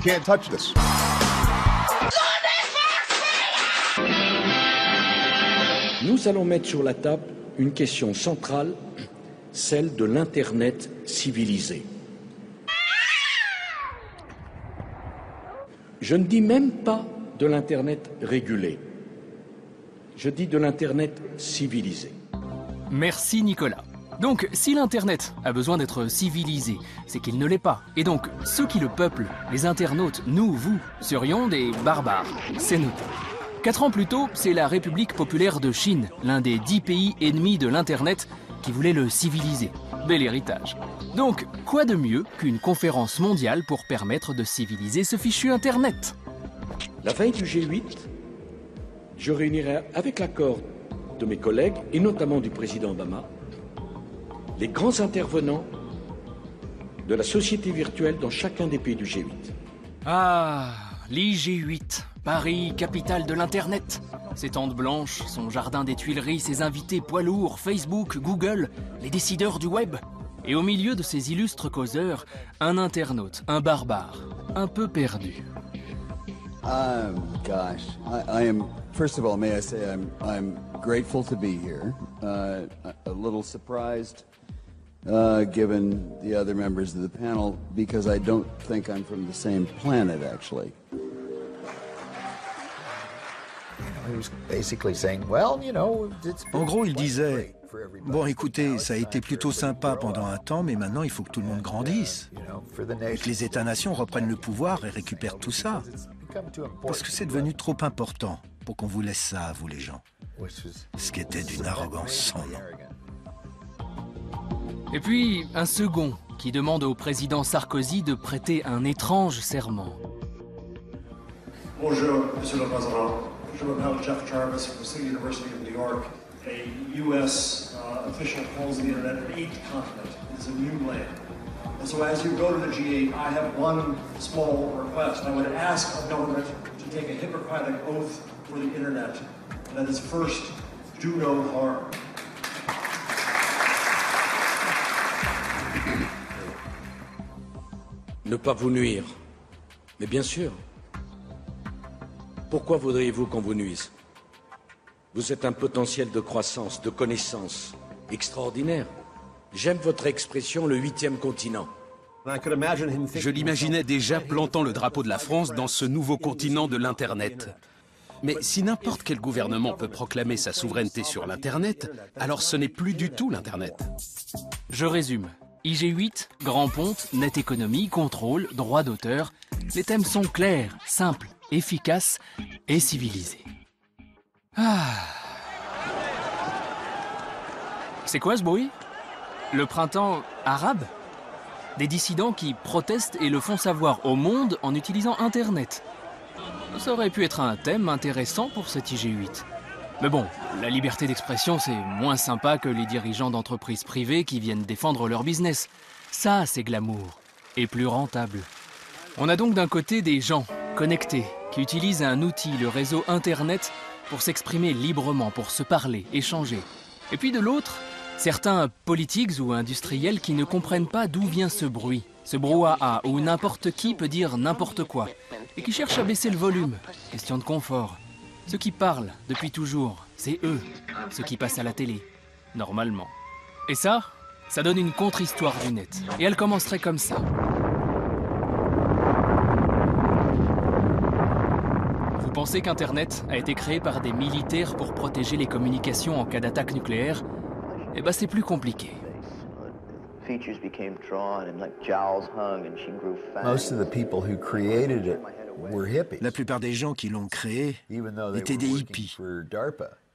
Can't touch this. Nous allons mettre sur la table une question centrale, celle de l'Internet civilisé. Je ne dis même pas de l'Internet régulé. Je dis de l'Internet civilisé. Merci Nicolas. Donc, si l'Internet a besoin d'être civilisé, c'est qu'il ne l'est pas. Et donc, ceux qui le peuplent, les internautes, nous, vous, serions des barbares. C'est noté. 4 ans plus tôt, c'est la République populaire de Chine, l'un des 10 pays ennemis de l'Internet, qui voulait le civiliser. Bel héritage. Donc, quoi de mieux qu'une conférence mondiale pour permettre de civiliser ce fichu Internet? La veille du G8, je réunirai avec l'accord de mes collègues, et notamment du président Obama, les grands intervenants de la société virtuelle dans chacun des pays du G8. Ah, l'IG8, Paris, capitale de l'Internet. Ses tentes blanches, son jardin des Tuileries, ses invités poids lourds, Facebook, Google, les décideurs du web. Et au milieu de ces illustres causeurs, un internaute, un barbare, un peu perdu. Gosh, I am. First of all, may I say I'm grateful to be here. A little surprised, given the other members of the panel, because I don't think I'm from the same planet, actually. En gros, il disait, bon écoutez, ça a été plutôt sympa pendant un temps, mais maintenant il faut que tout le monde grandisse. Et que les États-nations reprennent le pouvoir et récupèrent tout ça. Parce que c'est devenu trop important pour qu'on vous laisse ça à vous les gens. Ce qui était d'une arrogance sans nom. Et puis, un second qui demande au président Sarkozy de prêter un étrange serment. Bonjour, Monsieur le Président. Je m'appelle Jeff Jarvis from the City University of New York. A U.S. Official calls the internet an eighth continent. It's a new land. And so as you go to the G8, I have one small request. I would ask of government to take a Hippocratic oath for the internet. And that is first, do no harm. Ne pas vous nuire. Mais bien sûr. Pourquoi voudriez-vous qu'on vous nuise? Vous êtes un potentiel de croissance, de connaissance extraordinaire. J'aime votre expression, le 8e continent. Je l'imaginais déjà plantant le drapeau de la France dans ce nouveau continent de l'Internet. Mais si n'importe quel gouvernement peut proclamer sa souveraineté sur l'Internet, alors ce n'est plus du tout l'Internet. Je résume. IG8, grand ponte, net économie, contrôle, droit d'auteur. Les thèmes sont clairs, simples, efficaces et civilisés. Ah. C'est quoi ce bruit? Le printemps arabe? Des dissidents qui protestent et le font savoir au monde en utilisant Internet. Ça aurait pu être un thème intéressant pour cet IG8. Mais bon, la liberté d'expression, c'est moins sympa que les dirigeants d'entreprises privées qui viennent défendre leur business. Ça, c'est glamour. Et plus rentable. On a donc d'un côté des gens connectés qui utilisent un outil, le réseau Internet, pour s'exprimer librement, pour se parler, échanger. Et puis de l'autre, certains politiques ou industriels qui ne comprennent pas d'où vient ce bruit, ce brouhaha, où n'importe qui peut dire n'importe quoi, et qui cherchent à baisser le volume, question de confort. Ceux qui parlent depuis toujours, c'est eux, ceux qui passent à la télé, normalement. Et ça donne une contre-histoire du net. Et elle commencerait comme ça. Vous pensez qu'Internet a été créé par des militaires pour protéger les communications en cas d'attaque nucléaire? Eh ben c'est plus compliqué. La plupart des gens qui l'ont créé étaient des hippies,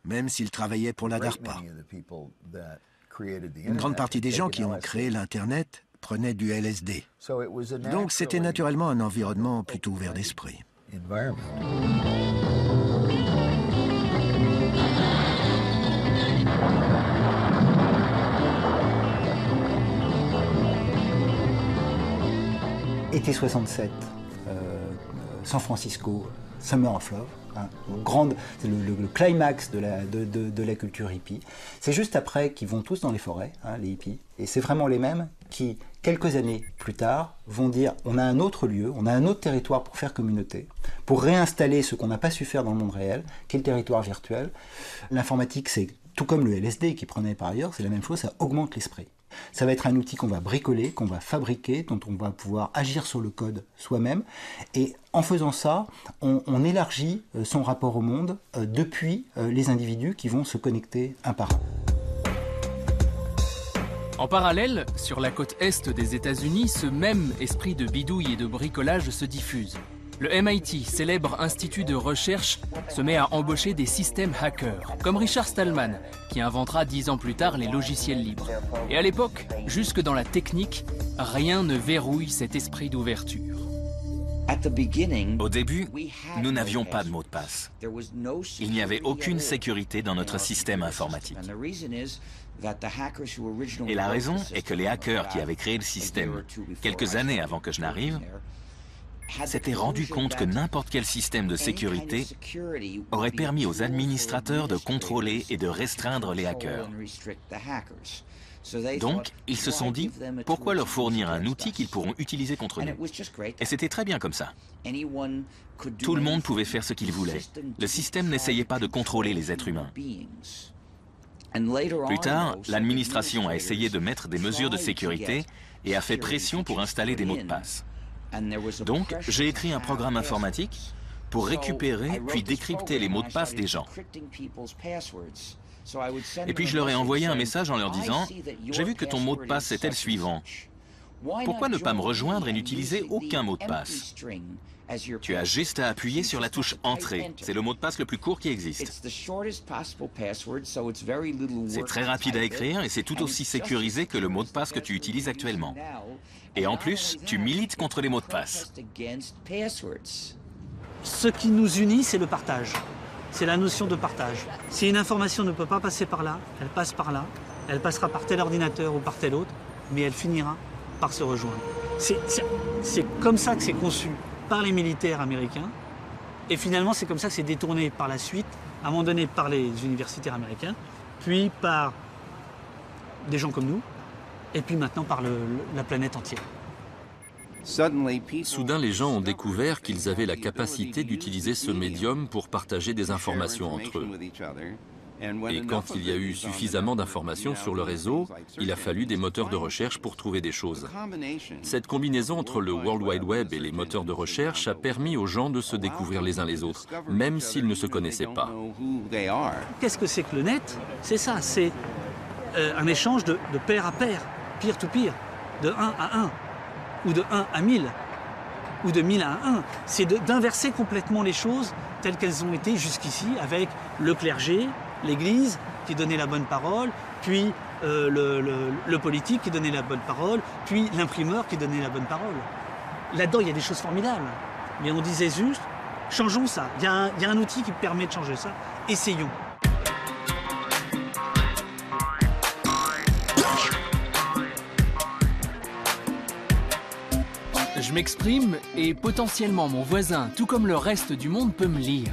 même s'ils travaillaient pour la DARPA. Une grande partie des gens qui ont créé l'Internet prenaient du LSD. Donc c'était naturellement un environnement plutôt ouvert d'esprit. Été 67, San Francisco, Summer of Love, hein, c'est le climax de la culture hippie. C'est juste après qu'ils vont tous dans les forêts, hein, les hippies, et c'est vraiment les mêmes qui, quelques années plus tard, vont dire on a un autre lieu, on a un autre territoire pour faire communauté, pour réinstaller ce qu'on n'a pas su faire dans le monde réel, qui est le territoire virtuel. L'informatique, c'est tout comme le LSD qui prenait par ailleurs, c'est la même chose, ça augmente l'esprit. Ça va être un outil qu'on va bricoler, qu'on va fabriquer, dont on va pouvoir agir sur le code soi-même. Et en faisant ça, on élargit son rapport au monde depuis les individus qui vont se connecter un par un. En parallèle, sur la côte est des États-Unis, ce même esprit de bidouille et de bricolage se diffuse. Le MIT, célèbre institut de recherche, se met à embaucher des systèmes hackers, comme Richard Stallman, qui inventera 10 ans plus tard les logiciels libres. Et à l'époque, jusque dans la technique, rien ne verrouille cet esprit d'ouverture. Au début, nous n'avions pas de mot de passe. Il n'y avait aucune sécurité dans notre système informatique. Et la raison est que les hackers qui avaient créé le système quelques années avant que je n'arrive s'étaient rendus compte que n'importe quel système de sécurité aurait permis aux administrateurs de contrôler et de restreindre les hackers. Donc, ils se sont dit, pourquoi leur fournir un outil qu'ils pourront utiliser contre nous? Et c'était très bien comme ça. Tout le monde pouvait faire ce qu'il voulait. Le système n'essayait pas de contrôler les êtres humains. Plus tard, l'administration a essayé de mettre des mesures de sécurité et a fait pression pour installer des mots de passe. Donc, j'ai écrit un programme informatique pour récupérer puis décrypter les mots de passe des gens. Et puis je leur ai envoyé un message en leur disant « J'ai vu que ton mot de passe était le suivant. Pourquoi ne pas me rejoindre et n'utiliser aucun mot de passe? Tu as juste à appuyer sur la touche « Entrée ». C'est le mot de passe le plus court qui existe. C'est très rapide à écrire et c'est tout aussi sécurisé que le mot de passe que tu utilises actuellement. Et en plus, tu milites contre les mots de passe. » Ce qui nous unit, c'est le partage. C'est la notion de partage. Si une information ne peut pas passer par là, elle passe par là, elle passera par tel ordinateur ou par tel autre, mais elle finira par se rejoindre. C'est comme ça que c'est conçu par les militaires américains, et finalement c'est comme ça que c'est détourné par la suite, à un moment donné par les universitaires américains, puis par des gens comme nous, et puis maintenant par la planète entière. Soudain, les gens ont découvert qu'ils avaient la capacité d'utiliser ce médium pour partager des informations entre eux. Et quand il y a eu suffisamment d'informations sur le réseau, il a fallu des moteurs de recherche pour trouver des choses. Cette combinaison entre le World Wide Web et les moteurs de recherche a permis aux gens de se découvrir les uns les autres, même s'ils ne se connaissaient pas. Qu'est-ce que c'est que le net? C'est ça, c'est un échange de pair à pair, peer-to-peer, de 1 à 1. Ou de 1 à 1000, ou de 1000 à 1. C'est d'inverser complètement les choses telles qu'elles ont été jusqu'ici, avec le clergé, l'Église qui donnait la bonne parole, puis le politique qui donnait la bonne parole, puis l'imprimeur qui donnait la bonne parole. Là-dedans, il y a des choses formidables. Mais on disait juste, changeons ça. Il y a un outil qui permet de changer ça. Essayons. Je m'exprime et potentiellement mon voisin, tout comme le reste du monde, peut me lire.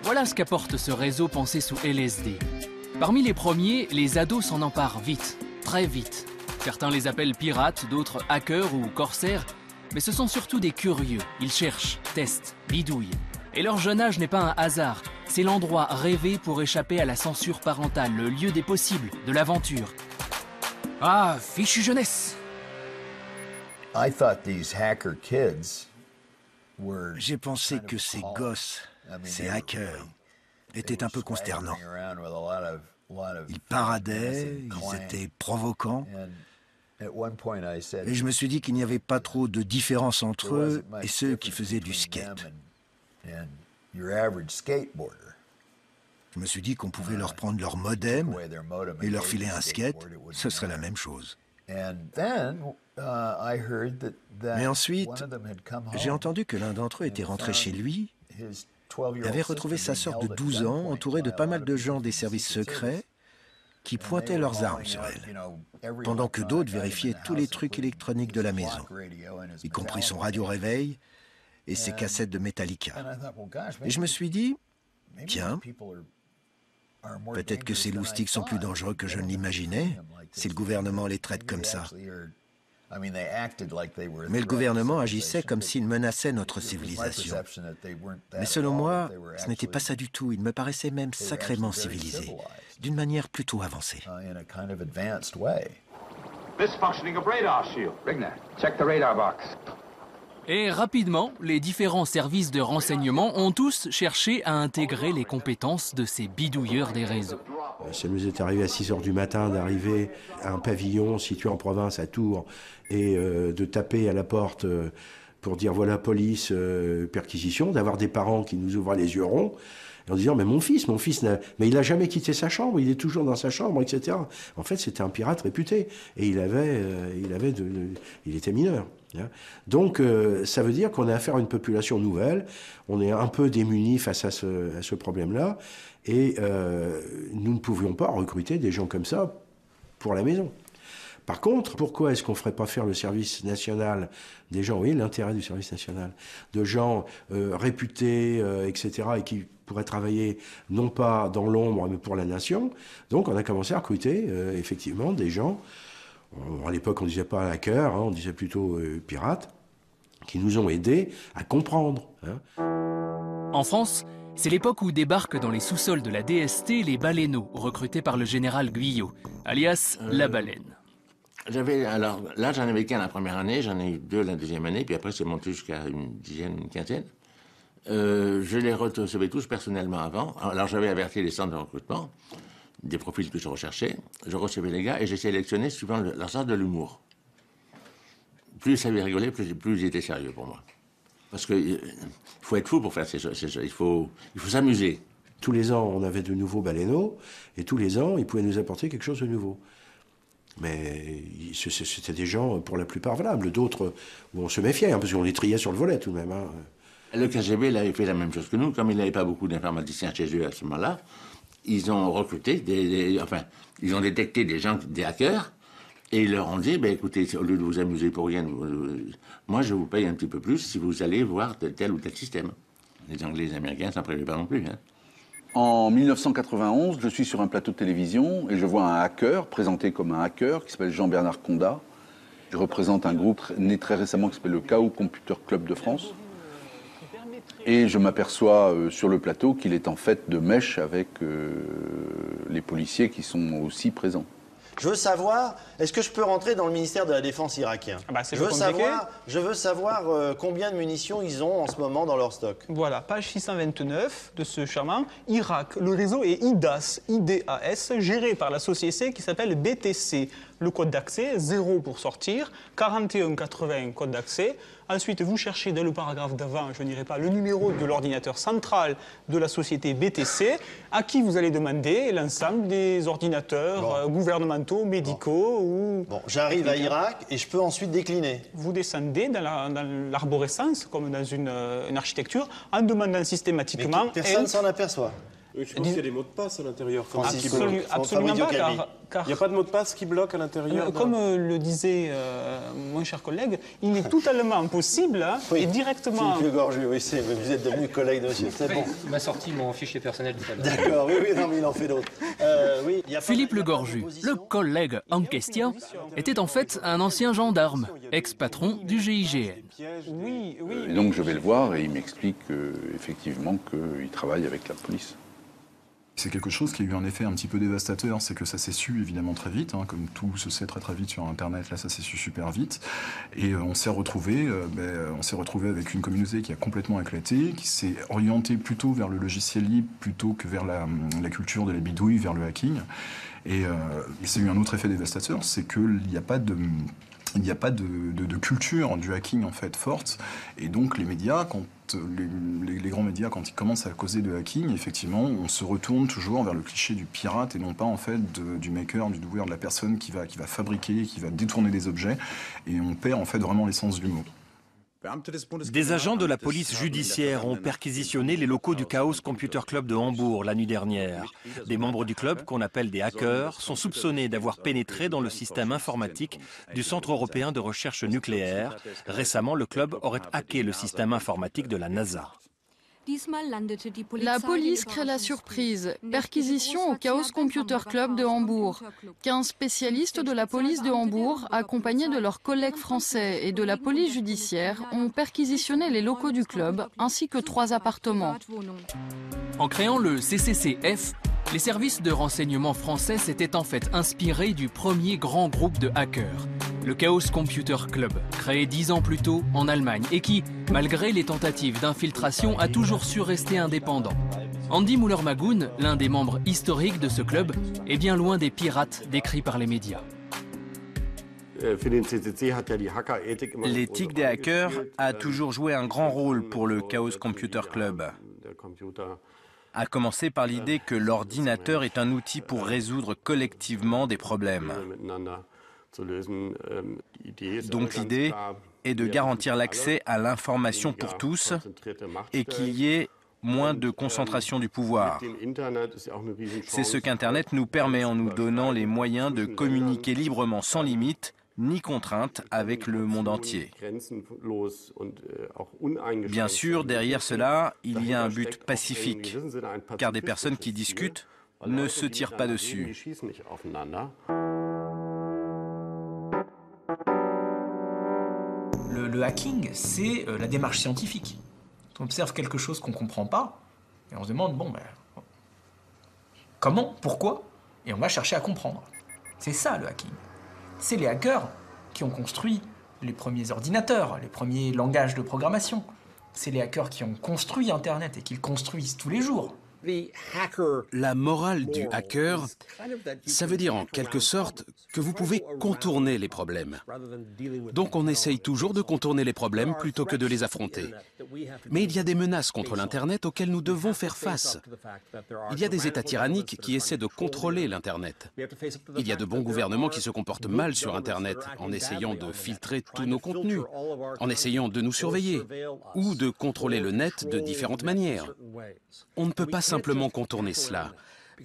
Voilà ce qu'apporte ce réseau pensé sous LSD. Parmi les premiers, les ados s'en emparent vite, très vite. Certains les appellent pirates, d'autres hackers ou corsaires, mais ce sont surtout des curieux. Ils cherchent, testent, bidouillent. Et leur jeune âge n'est pas un hasard, c'est l'endroit rêvé pour échapper à la censure parentale, le lieu des possibles, de l'aventure. Ah, fichue jeunesse! J'ai pensé que ces gosses, ces hackers, étaient un peu consternants. Ils paradaient, ils étaient provocants. Et je me suis dit qu'il n'y avait pas trop de différence entre eux et ceux qui faisaient du skate. Je me suis dit qu'on pouvait leur prendre leur modem et leur filer un skate, ce serait la même chose. Mais ensuite, j'ai entendu que l'un d'entre eux était rentré chez lui et avait retrouvé sa sœur de 12 ans entourée de pas mal de gens des services secrets qui pointaient leurs armes sur elle, pendant que d'autres vérifiaient tous les trucs électroniques de la maison, y compris son radio-réveil et ses cassettes de Metallica. Et je me suis dit, tiens, peut-être que ces loustiques sont plus dangereux que je ne l'imaginais, si le gouvernement les traite comme ça. Mais le gouvernement agissait comme s'il menaçait notre civilisation. Mais selon moi, ce n'était pas ça du tout. Il me paraissait même sacrément civilisé, d'une manière plutôt avancée. Et rapidement, les différents services de renseignement ont tous cherché à intégrer les compétences de ces bidouilleurs des réseaux. Ça nous est arrivé à 6 h du matin d'arriver à un pavillon situé en province à Tours et de taper à la porte pour dire voilà police, perquisition, d'avoir des parents qui nous ouvraient les yeux ronds en disant mais mon fils mais il n'a jamais quitté sa chambre, il est toujours dans sa chambre, etc. En fait c'était un pirate réputé et il était mineur. Donc ça veut dire qu'on a affaire à une population nouvelle, on est un peu démunis face à ce problème-là et nous ne pouvions pas recruter des gens comme ça pour la maison. Par contre, pourquoi est-ce qu'on ne ferait pas faire le service national des gens, vous voyez l'intérêt du service national, de gens réputés, etc., et qui pourraient travailler non pas dans l'ombre, mais pour la nation. Donc on a commencé à recruter effectivement des gens, à l'époque on ne disait pas hackers, on disait plutôt pirates, qui nous ont aidés à comprendre. En France, c'est l'époque où débarquent dans les sous-sols de la DST les baleineaux, recrutés par le général Guyot, alias la baleine. Alors là, j'en avais qu'un la première année, j'en ai eu 2 la deuxième année, puis après c'est monté jusqu'à une dizaine, une quinzaine. Je les recevais tous personnellement avant. Alors j'avais averti les centres de recrutement des profils que je recherchais. Je recevais les gars et j'ai sélectionné suivant leur sens de l'humour. Plus ça avait rigolé, plus ils étaient sérieux pour moi. Parce qu'il faut être fou pour faire ces choses. Il faut s'amuser. Tous les ans, on avait de nouveaux baleineaux et tous les ans, ils pouvaient nous apporter quelque chose de nouveau. Mais c'était des gens, pour la plupart, valables. D'autres, où on se méfiait, parce qu'on les triait sur le volet, tout de même. Le KGB, il avait fait la même chose que nous. Comme il n'avait pas beaucoup d'informaticiens chez eux à ce moment-là, ils ont recruté, ils ont détecté des gens, des hackers, et ils leur ont dit, écoutez, au lieu de vous amuser pour rien, moi, je vous paye un petit peu plus si vous allez voir tel ou tel système. Les Anglais et les Américains s'en prévaient pas non plus. En 1991, je suis sur un plateau de télévision et je vois un hacker, présenté comme un hacker, qui s'appelle Jean-Bernard Condat. Je représente un groupe né très récemment qui s'appelle le Chaos Computer Club de France. Et je m'aperçois sur le plateau qu'il est en fait de mèche avec les policiers qui sont aussi présents. Je veux savoir, est-ce que je peux rentrer dans le ministère de la Défense irakien? Je veux savoir combien de munitions ils ont en ce moment dans leur stock. Voilà, page 629 de ce charmant Irak. Le réseau est IDAS, géré par la société qui s'appelle BTC. Le code d'accès, 0 pour sortir, 4180 code d'accès. Ensuite, vous cherchez dans le paragraphe d'avant, je n'irai pas, le numéro de l'ordinateur central de la société BTC, à qui vous allez demander l'ensemble des ordinateurs gouvernementaux, médicaux ou... Bon, j'arrive à Irak et je peux ensuite décliner. Vous descendez dans l'arborescence, comme dans une architecture, en demandant systématiquement... Mais personne s'en aperçoit. Je pense qu'il y a des mots de passe à l'intérieur. Absolument pas, car il n'y a pas de mot de passe qui bloque à l'intérieur. Comme le disait mon cher collègue, il est totalement possible et directement... Philippe Le Gorju, oui, vous êtes devenu collègue de monsieur, c'est bon. Il m'a sorti mon fichier personnel tout à l'heure. D'accord, oui, non, mais il en fait d'autres. Philippe Le Gorju, le collègue en question, était en fait un ancien gendarme, ex-patron du GIGN. Et donc je vais le voir et il m'explique effectivement qu'il travaille avec la police. C'est quelque chose qui a eu un effet un petit peu dévastateur, c'est que ça s'est su évidemment très vite, comme tout se sait très très vite sur Internet, là ça s'est su super vite, et on s'est retrouvé avec une communauté qui a complètement éclaté, qui s'est orientée plutôt vers le logiciel libre plutôt que vers la culture de la bidouille, vers le hacking, et ça a eu un autre effet dévastateur, c'est qu'il n'y a pas de culture du hacking en fait forte, et donc les médias, quand fait, les grands médias, quand ils commencent à causer de hacking, effectivement, on se retourne toujours vers le cliché du pirate et non pas en fait du maker, du doueur, de la personne qui va fabriquer, qui va détourner des objets, et on perd en fait vraiment l'essence du mot. Des agents de la police judiciaire ont perquisitionné les locaux du Chaos Computer Club de Hambourg la nuit dernière. Des membres du club, qu'on appelle des hackers, sont soupçonnés d'avoir pénétré dans le système informatique du Centre européen de recherche nucléaire. Récemment, le club aurait hacké le système informatique de la NASA. La police crée la surprise. Perquisition au Chaos Computer Club de Hambourg. 15 spécialistes de la police de Hambourg, accompagnés de leurs collègues français et de la police judiciaire, ont perquisitionné les locaux du club, ainsi que 3 appartements. En créant le CCCF, les services de renseignement français s'étaient en fait inspirés du premier grand groupe de hackers, le Chaos Computer Club, créé 10 ans plus tôt en Allemagne et qui, malgré les tentatives d'infiltration, a toujours su rester indépendant. Andy Müller-Magoun, l'un des membres historiques de ce club, est bien loin des pirates décrits par les médias. L'éthique des hackers a toujours joué un grand rôle pour le Chaos Computer Club. À commencer par l'idée que l'ordinateur est un outil pour résoudre collectivement des problèmes. Donc l'idée est de garantir l'accès à l'information pour tous et qu'il y ait moins de concentration du pouvoir. C'est ce qu'Internet nous permet en nous donnant les moyens de communiquer librement sans limite ni contrainte avec le monde entier. Bien sûr, derrière cela, il y a un but pacifique, car des personnes qui discutent ne se tirent pas dessus. Le hacking, c'est la démarche scientifique. On observe quelque chose qu'on ne comprend pas, et on se demande, bon, ben, comment, pourquoi, et on va chercher à comprendre. C'est ça le hacking. C'est les hackers qui ont construit les premiers ordinateurs, les premiers langages de programmation. C'est les hackers qui ont construit Internet et qui le construisent tous les jours. La morale du hacker, ça veut dire en quelque sorte que vous pouvez contourner les problèmes. Donc on essaye toujours de contourner les problèmes plutôt que de les affronter. Mais il y a des menaces contre l'Internet auxquelles nous devons faire face. Il y a des États tyranniques qui essaient de contrôler l'Internet. Il y a de bons gouvernements qui se comportent mal sur Internet en essayant de filtrer tous nos contenus, en essayant de nous surveiller ou de contrôler le net de différentes manières. On ne peut pas simplement contourner cela,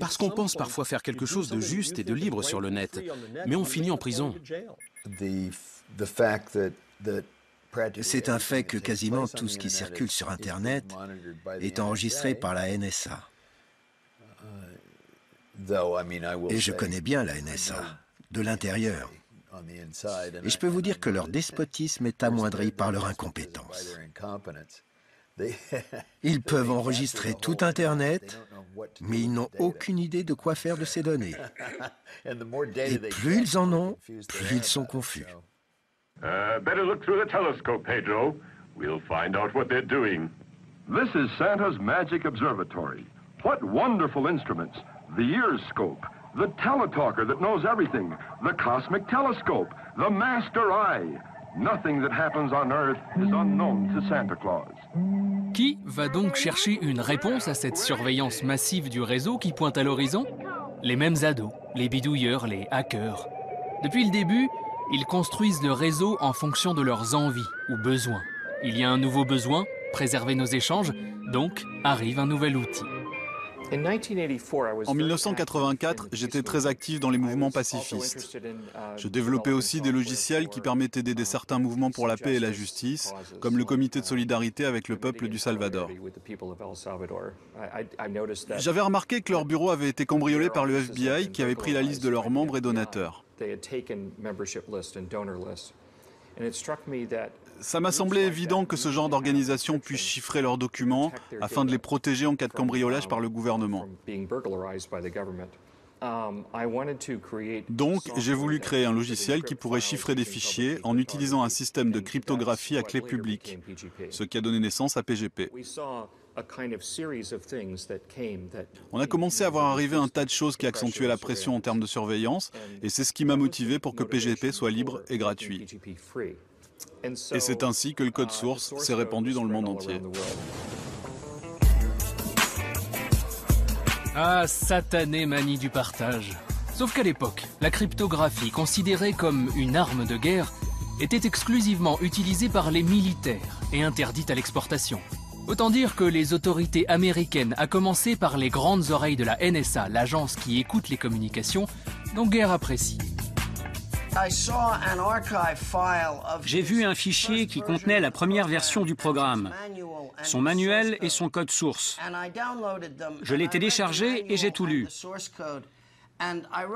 parce qu'on pense parfois faire quelque chose de juste et de libre sur le net, mais on finit en prison. C'est un fait que quasiment tout ce qui circule sur Internet est enregistré par la NSA. Et je connais bien la NSA, de l'intérieur. Et je peux vous dire que leur despotisme est amoindri par leur incompétence. Ils peuvent enregistrer tout Internet, mais ils n'ont aucune idée de quoi faire de ces données. Et plus ils en ont, plus ils sont confus. Better look through the telescope, Pedro. We'll find out what they're doing. This is Santa's Magic Observatory. What wonderful instruments. The Earscope, the Teletalker that knows everything, the Cosmic Telescope, the Master Eye. Nothing that happens on Earth is unknown to Santa Claus. Qui va donc chercher une réponse à cette surveillance massive du réseau qui pointe à l'horizon? Les mêmes ados, les bidouilleurs, les hackers. Depuis le début, ils construisent le réseau en fonction de leurs envies ou besoins. Il y a un nouveau besoin, préserver nos échanges, donc arrive un nouvel outil. En 1984, j'étais très actif dans les mouvements pacifistes. Je développais aussi des logiciels qui permettaient d'aider certains mouvements pour la paix et la justice, comme le comité de solidarité avec le peuple du Salvador. J'avais remarqué que leur bureau avait été cambriolé par le FBI qui avait pris la liste de leurs membres et donateurs. Ça m'a semblé évident que ce genre d'organisation puisse chiffrer leurs documents afin de les protéger en cas de cambriolage par le gouvernement. Donc, j'ai voulu créer un logiciel qui pourrait chiffrer des fichiers en utilisant un système de cryptographie à clé publique, ce qui a donné naissance à PGP. On a commencé à voir arriver un tas de choses qui accentuaient la pression en termes de surveillance, et c'est ce qui m'a motivé pour que PGP soit libre et gratuit. Et c'est ainsi que le code source s'est répandu dans le monde entier. Ah, satanée manie du partage. Sauf qu'à l'époque, la cryptographie, considérée comme une arme de guerre, était exclusivement utilisée par les militaires et interdite à l'exportation. Autant dire que les autorités américaines, à commencer par les grandes oreilles de la NSA, l'agence qui écoute les communications, n'ont guère apprécié. J'ai vu un fichier qui contenait la première version du programme, son manuel et son code source. Je l'ai téléchargé et j'ai tout lu.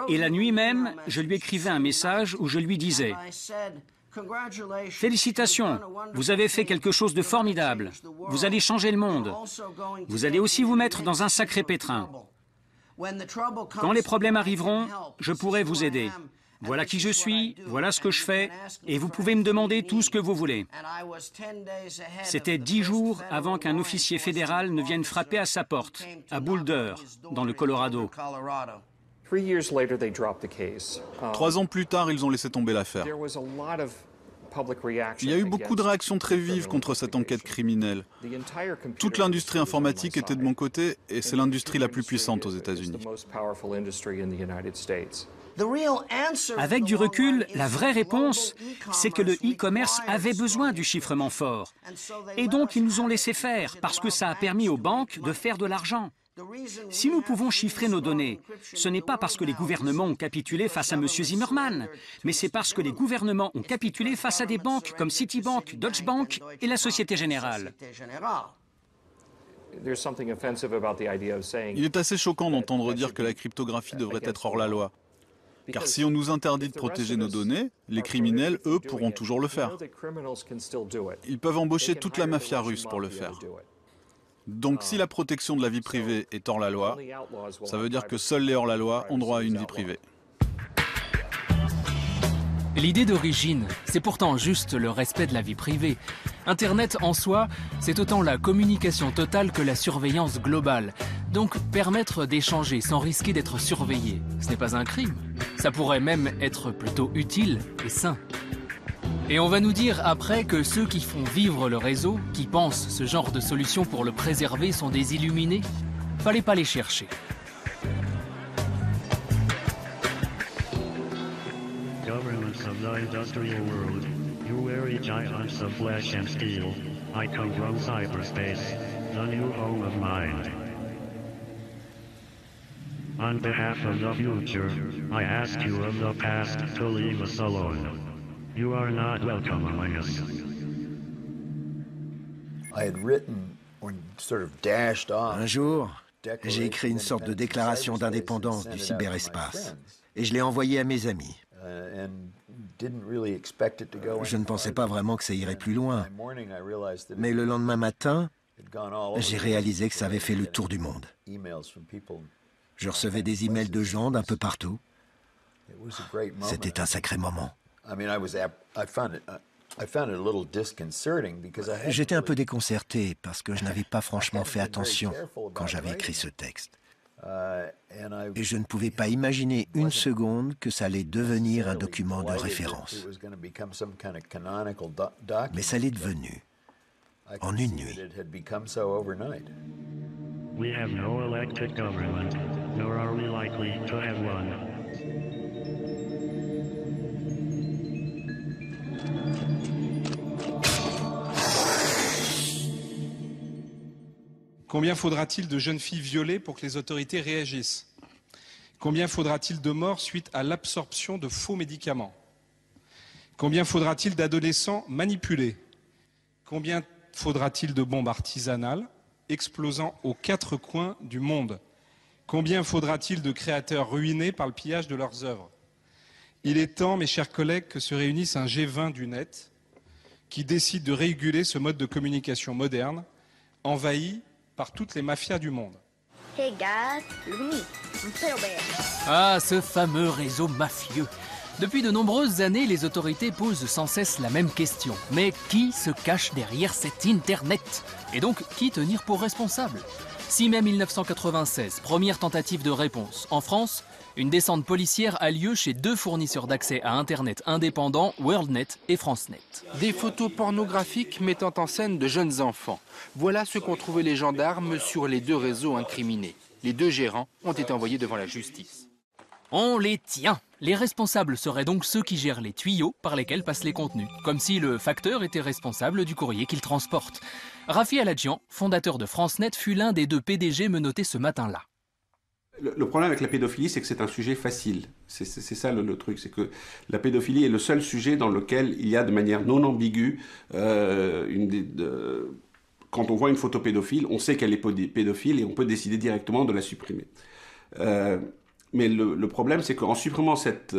Et la nuit même, je lui écrivais un message où je lui disais « Félicitations, vous avez fait quelque chose de formidable. Vous allez changer le monde. Vous allez aussi vous mettre dans un sacré pétrin. Quand les problèmes arriveront, je pourrai vous aider. Voilà qui je suis, voilà ce que je fais, et vous pouvez me demander tout ce que vous voulez. » C'était 10 jours avant qu'un officier fédéral ne vienne frapper à sa porte, à Boulder, dans le Colorado. 3 ans plus tard, ils ont laissé tomber l'affaire. Il y a eu beaucoup de réactions très vives contre cette enquête criminelle. Toute l'industrie informatique était de mon côté, et c'est l'industrie la plus puissante aux États-Unis. Avec du recul, la vraie réponse, c'est que le e-commerce avait besoin du chiffrement fort. Et donc, ils nous ont laissé faire, parce que ça a permis aux banques de faire de l'argent. Si nous pouvons chiffrer nos données, ce n'est pas parce que les gouvernements ont capitulé face à M. Zimmerman, mais c'est parce que les gouvernements ont capitulé face à des banques comme Citibank, Deutsche Bank et la Société Générale. Il est assez choquant d'entendre dire que la cryptographie devrait être hors la loi. Car si on nous interdit de protéger nos données, les criminels, eux, pourront toujours le faire. Ils peuvent embaucher toute la mafia russe pour le faire. Donc si la protection de la vie privée est hors la loi, ça veut dire que seuls les hors-la-loi ont droit à une vie privée. L'idée d'origine, c'est pourtant juste le respect de la vie privée. Internet en soi, c'est autant la communication totale que la surveillance globale. Donc permettre d'échanger sans risquer d'être surveillé, ce n'est pas un crime. Ça pourrait même être plutôt utile et sain. Et on va nous dire après que ceux qui font vivre le réseau, qui pensent ce genre de solution pour le préserver, sont des illuminés. Fallait pas les chercher. Governments of the industrial world, you weary giants of flesh and steel, I come from cyberspace, the new home of mind. On behalf of the future, I ask you of the past to leave us alone. You are not welcome among us. Un jour, j'ai écrit une sorte de déclaration d'indépendance du cyberespace et je l'ai envoyée à mes amis. Je ne pensais pas vraiment que ça irait plus loin, mais le lendemain matin, j'ai réalisé que ça avait fait le tour du monde. Je recevais des emails de gens d'un peu partout. C'était un sacré moment. J'étais un peu déconcerté parce que je n'avais pas franchement fait attention quand j'avais écrit ce texte. Et je ne pouvais pas imaginer une seconde que ça allait devenir un document de référence. Mais ça l'est devenu en une nuit. We have no elected government, nor are we likely to have one. Combien faudra-t-il de jeunes filles violées pour que les autorités réagissent? Combien faudra-t-il de morts suite à l'absorption de faux médicaments? Combien faudra-t-il d'adolescents manipulés? Combien faudra-t-il de bombes artisanales explosant aux 4 coins du monde? Combien faudra-t-il de créateurs ruinés par le pillage de leurs œuvres? Il est temps, mes chers collègues, que se réunisse un G20 du net qui décide de réguler ce mode de communication moderne, envahi par toutes les mafias du monde. Hey guys, ah, ce fameux réseau mafieux. Depuis de nombreuses années, les autorités posent sans cesse la même question. Mais qui se cache derrière cet Internet? Et donc, qui tenir pour responsable? 6 mai 1996, première tentative de réponse. En France, Une descente policière a lieu chez 2 fournisseurs d'accès à Internet indépendants, WorldNet et FranceNet. Des photos pornographiques mettant en scène de jeunes enfants. Voilà ce qu'ont trouvé les gendarmes sur les 2 réseaux incriminés. Les 2 gérants ont été envoyés devant la justice. On les tient. Les responsables seraient donc ceux qui gèrent les tuyaux par lesquels passent les contenus, comme si le facteur était responsable du courrier qu'il transporte. Rafi Aladjian, fondateur de FranceNet, fut l'un des 2 PDG menottés ce matin-là. Le problème avec la pédophilie, c'est que c'est un sujet facile. C'est ça le truc, c'est que la pédophilie est le seul sujet dans lequel il y a de manière non ambiguë, quand on voit une photo pédophile, on sait qu'elle est pédophile et on peut décider directement de la supprimer. Mais le problème, c'est qu'en supprimant cette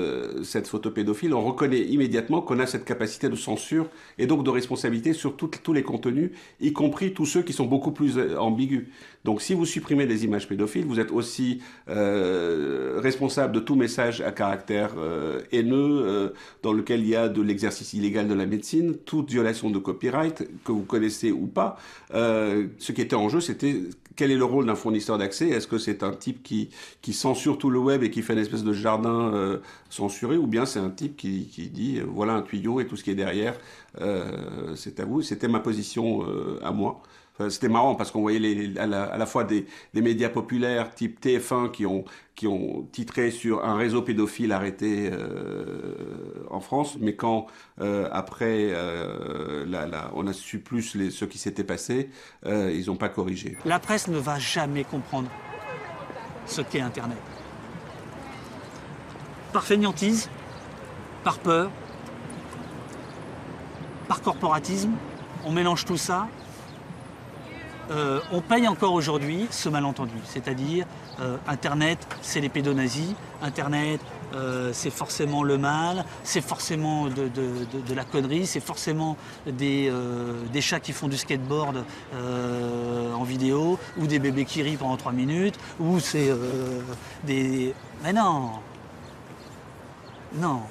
photo pédophile, on reconnaît immédiatement qu'on a cette capacité de censure et donc de responsabilité sur tous les contenus, y compris tous ceux qui sont beaucoup plus ambigus. Donc si vous supprimez des images pédophiles, vous êtes aussi responsable de tout message à caractère haineux, dans lequel il y a de l'exercice illégal de la médecine, toute violation de copyright, que vous connaissez ou pas. Ce qui était en jeu, c'était quel est le rôle d'un fournisseur d'accès? Est-ce que c'est un type qui censure tout le web et qui fait une espèce de jardin censuré, ou bien c'est un type qui dit voilà un tuyau et tout ce qui est derrière, c'est à vous. C'était ma position à moi. C'était marrant parce qu'on voyait à la fois des médias populaires type TF1 qui ont titré sur un réseau pédophile arrêté en France, mais quand après on a su plus ce qui s'était passé, ils n'ont pas corrigé. La presse ne va jamais comprendre ce qu'est Internet. Par fainéantise, par peur, par corporatisme, on mélange tout ça. On paye encore aujourd'hui ce malentendu, c'est-à-dire Internet, c'est les pédonazis, Internet, c'est forcément le mal, c'est forcément de la connerie, c'est forcément des chats qui font du skateboard en vidéo, ou des bébés qui rient pendant 3 minutes, ou c'est des... Mais non. Non.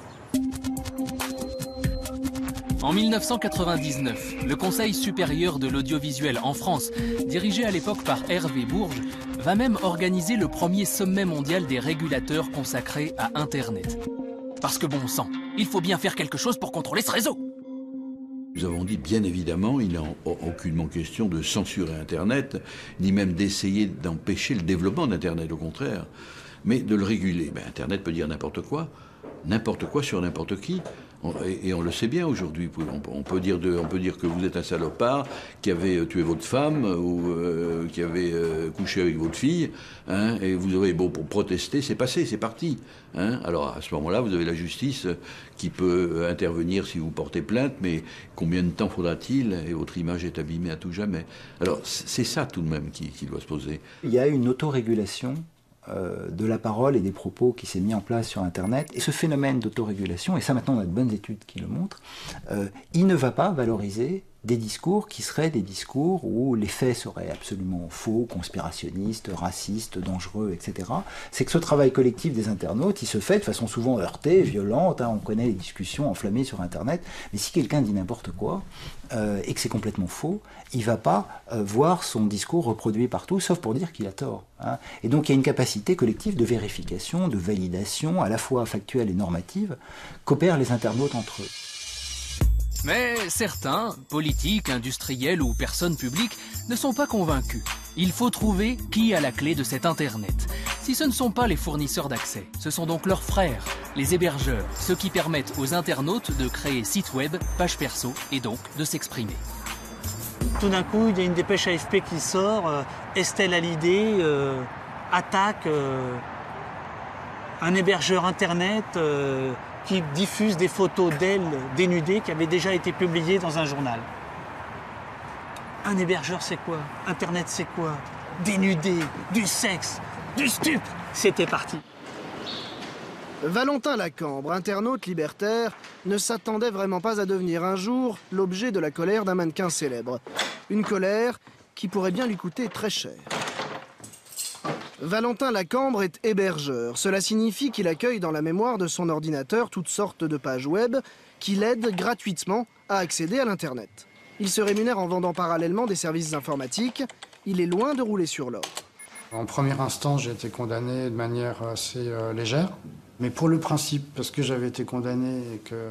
En 1999, le Conseil supérieur de l'audiovisuel en France, dirigé à l'époque par Hervé Bourges, va même organiser le premier sommet mondial des régulateurs consacré à Internet. Parce que bon sang, il faut bien faire quelque chose pour contrôler ce réseau. Nous avons dit, bien évidemment, il n'est aucunement question de censurer Internet, ni même d'essayer d'empêcher le développement d'Internet, au contraire, mais de le réguler. Ben, Internet peut dire n'importe quoi sur n'importe qui. Et on le sait bien aujourd'hui. On peut dire que vous êtes un salopard qui avait tué votre femme ou qui avait couché avec votre fille, hein, et vous aurez beau pour protester, c'est passé, c'est parti. Hein. Alors à ce moment-là, vous avez la justice qui peut intervenir si vous portez plainte, mais combien de temps faudra-t-il? Et votre image est abîmée à tout jamais. Alors c'est ça tout de même qui doit se poser. Il y a une autorégulation de la parole et des propos qui s'est mis en place sur Internet. Et ce phénomène d'autorégulation, et ça maintenant on a de bonnes études qui le montrent, il ne va pas valoriser des discours qui seraient des discours où les faits seraient absolument faux, conspirationnistes, racistes, dangereux, etc. C'est que ce travail collectif des internautes, il se fait de façon souvent heurtée, violente, hein, on connaît les discussions enflammées sur Internet, mais si quelqu'un dit n'importe quoi, et que c'est complètement faux, il ne va pas voir son discours reproduit partout, sauf pour dire qu'il a tort. Hein. Et donc il y a une capacité collective de vérification, de validation, à la fois factuelle et normative, qu'opèrent les internautes entre eux. Mais certains, politiques, industriels ou personnes publiques, ne sont pas convaincus. Il faut trouver qui a la clé de cet Internet. Si ce ne sont pas les fournisseurs d'accès, ce sont donc leurs frères, les hébergeurs, ceux qui permettent aux internautes de créer sites web, pages perso et donc de s'exprimer. Tout d'un coup, il y a une dépêche AFP qui sort, Estelle Hallyday attaque un hébergeur Internet qui diffuse des photos d'elle dénudée qui avaient déjà été publiées dans un journal. Un hébergeur, c'est quoi? Internet, c'est quoi? Dénudé, du sexe, du stup. C'était parti. Valentin Lacambre, internaute libertaire, ne s'attendait vraiment pas à devenir un jour l'objet de la colère d'un mannequin célèbre. Une colère qui pourrait bien lui coûter très cher. Valentin Lacambre est hébergeur. Cela signifie qu'il accueille dans la mémoire de son ordinateur toutes sortes de pages web qui l'aident gratuitement à accéder à l'Internet. Il se rémunère en vendant parallèlement des services informatiques. Il est loin de rouler sur l'or. En première instance, j'ai été condamné de manière assez légère. Mais pour le principe, parce que j'avais été condamné et que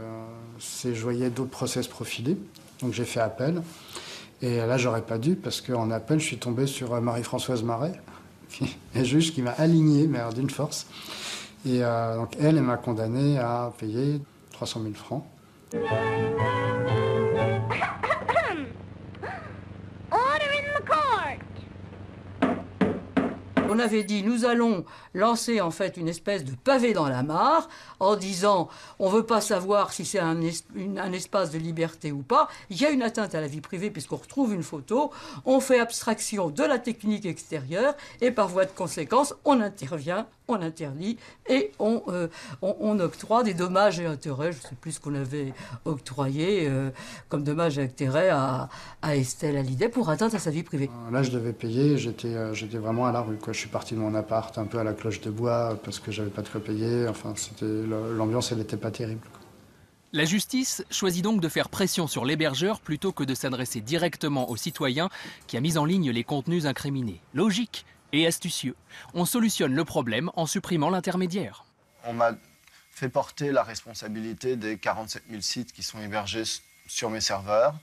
je voyais d'autres procès se profiler, donc j'ai fait appel. Et là, j'aurais pas dû, parce qu'en appel, je suis tombé sur Marie-Françoise Marais, un juge qui m'a aligné, mais d'une force. Et donc elle m'a condamné à payer 300 000 francs. On avait dit, nous allons lancer en fait une espèce de pavé dans la mare en disant, on ne veut pas savoir si c'est un espace de liberté ou pas. Il y a une atteinte à la vie privée puisqu'on retrouve une photo. On fait abstraction de la technique extérieure et par voie de conséquence, on intervient, on interdit et on octroie des dommages et intérêts. Je ne sais plus ce qu'on avait octroyé comme dommages et intérêts à Estelle Hallyday pour atteinte à sa vie privée. Là, je devais payer. J'étais vraiment à la rue, quoi. Je suis parti de mon appart un peu à la cloche de bois parce que j'avais pas de quoi payer. Enfin, l'ambiance, elle n'était pas terrible, quoi. La justice choisit donc de faire pression sur l'hébergeur plutôt que de s'adresser directement au citoyen qui a mis en ligne les contenus incriminés. Logique et astucieux. On solutionne le problème en supprimant l'intermédiaire. On m'a fait porter la responsabilité des 47 000 sites qui sont hébergés sur mes serveurs.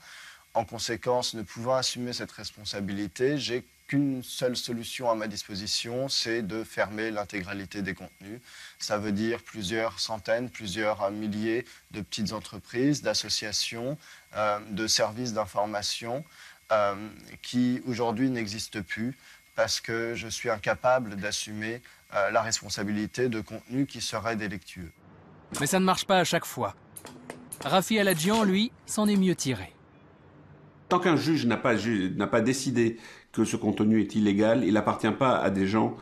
En conséquence, ne pouvant assumer cette responsabilité, j'ai qu'une seule solution à ma disposition, c'est de fermer l'intégralité des contenus. Ça veut dire plusieurs centaines, plusieurs milliers de petites entreprises, d'associations, de services d'information qui aujourd'hui n'existent plus parce que je suis incapable d'assumer la responsabilité de contenus qui seraient délictueux. Mais ça ne marche pas à chaque fois. Rafi Aladjian, lui, s'en est mieux tiré. Tant qu'un juge n'a pas décidé que ce contenu est illégal, il n'appartient pas à des gens